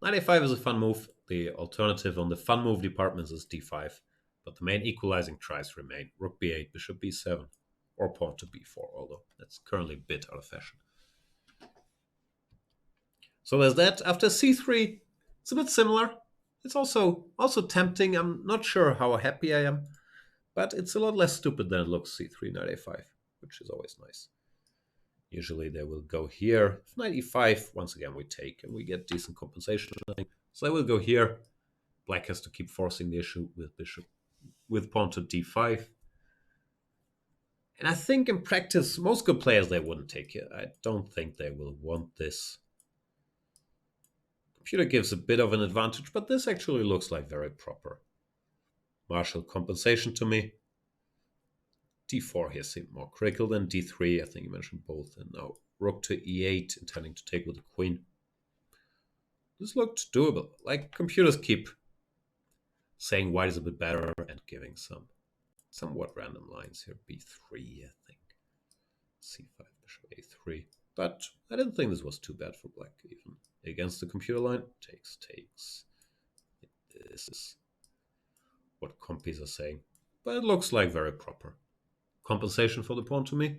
Knight a5 is a fun move. The alternative on the fun move departments is d5, but the main equalizing tries remain rook b8, bishop b7, or pawn to b4, although that's currently a bit out of fashion. So there's that. After c3, it's a bit similar. It's also tempting. I'm not sure how happy I am, but it's a lot less stupid than it looks. c3, knight a5, which is always nice. Usually they will go here. If knight e5, once again we take, and we get decent compensation, I think. So they will go here. Black has to keep forcing the issue with pawn to d5. And I think in practice, most good players, they wouldn't take it. I don't think they will want this. Computer gives a bit of an advantage, but this actually looks like very proper martial compensation to me. d4 here seemed more critical than d3. I think you mentioned both. And now rook to e8, intending to take with the queen. This looked doable. Like, computers keep saying white is a bit better and giving some somewhat random lines here. b3, I think. c5, bishop a3. But I didn't think this was too bad for black, even against the computer line. Takes. This is what compies are saying. But it looks like very proper compensation for the pawn to me.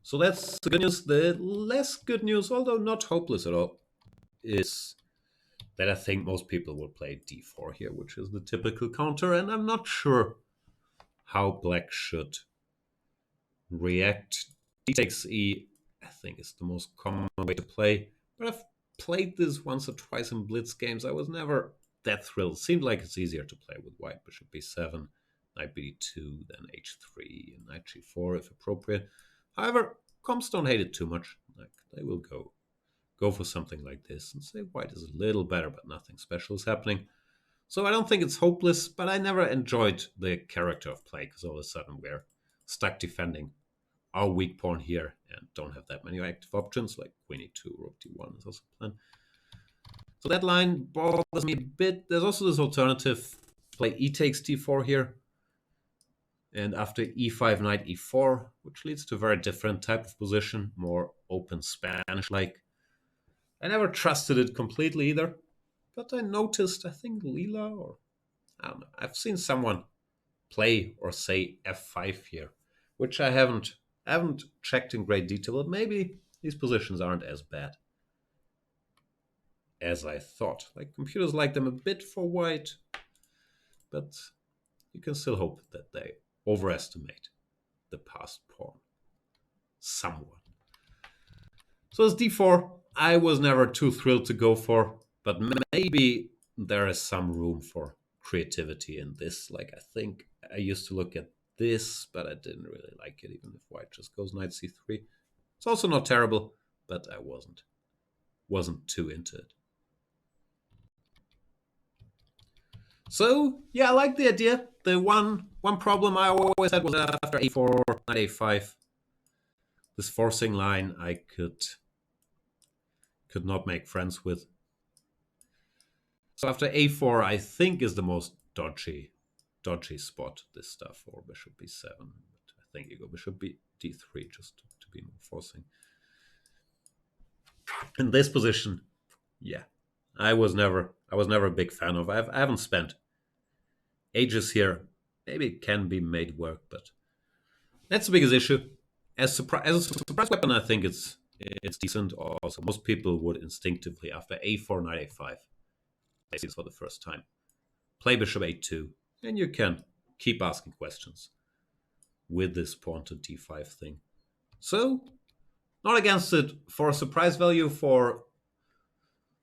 So that's the good news. The less good news, although not hopeless at all, is that I think most people will play d4 here, which is the typical counter, and I'm not sure how black should react. D takes e, I think, is the most common way to play, but I've played this once or twice in blitz games. I was never that thrilled. It seemed like it's easier to play with white. Bishop b7, knight b2, then h3, and knight g4 if appropriate. However, comps don't hate it too much. Like, they will go for something like this and say white is a little better, but nothing special is happening. So I don't think it's hopeless, but I never enjoyed the character of play, because all of a sudden we're stuck defending our weak pawn here and don't have that many active options, like queen e2, rook d1 is also a plan. So that line bothers me a bit. There's also this alternative, play e takes d4 here, and after e5, knight e4, which leads to a very different type of position, more open Spanish-like. I never trusted it completely either, but I noticed, I think Lila, or I don't know, I've seen someone play or say f5 here, which I haven't checked in great detail, but maybe these positions aren't as bad as I thought. Like, computers like them a bit for white, but you can still hope that they overestimate the passed pawn somewhat. So it's d4. I was never too thrilled to go for, but maybe there is some room for creativity in this. Like, I think I used to look at this, but I didn't really like it, even if white just goes knight c3. It's also not terrible, but I wasn't too into it. So yeah, I like the idea. The one problem I always had was after a4, knight a5, this forcing line I could not make friends with. So after a4, I think is the most dodgy spot, this stuff, or bishop b7. But I think you go bishop d3 just to be more forcing. In this position, yeah, I was never a big fan of. I haven't spent ages here. Maybe it can be made work, but that's the biggest issue. As a surprise weapon, I think it's decent. Also, most people would instinctively, after a4 knight a5, they see this for the first time, play bishop a2, and you can keep asking questions with this pawn to d5 thing. So, not against it for surprise value, for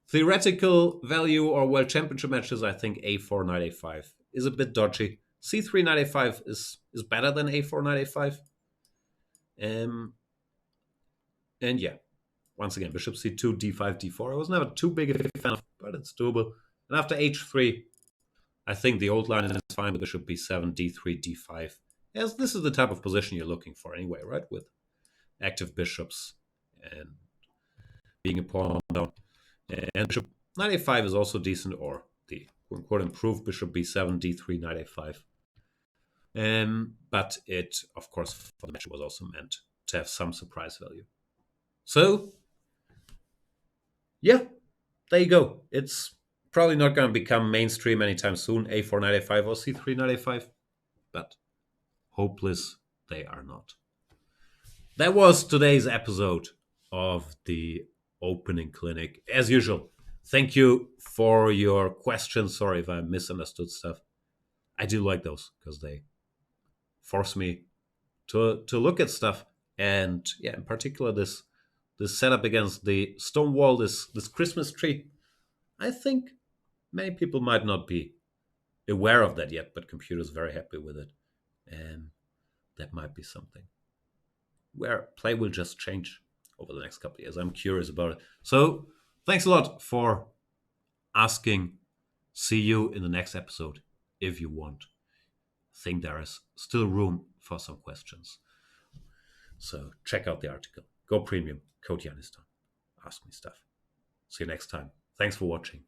theoretical value or world championship matches. I think a4 knight a5 is a bit dodgy. c3 knight a5 is better than a4 knight a5. And yeah, once again, bishop c2, d5, d4. I was never too big a fan of, but it's doable. And after h3, I think the old line is fine with bishop b7, d3, d5. As this is the type of position you're looking for anyway, right? With active bishops and being a pawn down. And bishop knight a5 is also decent, or the quote-unquote improved bishop b7, d3, knight a5. But it, of course, for the match was also meant to have some surprise value. So, yeah, there you go. It's probably not going to become mainstream anytime soon, a4 knight a5 or c3 knight a5, but hopeless they are not. That was today's episode of the opening clinic. As usual, thank you for your questions. Sorry if I misunderstood stuff. I do like those because they force me to look at stuff. And yeah, in particular, this setup against the Stonewall, this Christmas tree. I think many people might not be aware of that yet, but computers very happy with it. And that might be something where play will just change over the next couple of years. I'm curious about it. So thanks a lot for asking. See you in the next episode if you want. I think there is still room for some questions. So check out the article. Go premium, code Janistan. Ask me stuff. See you next time. Thanks for watching.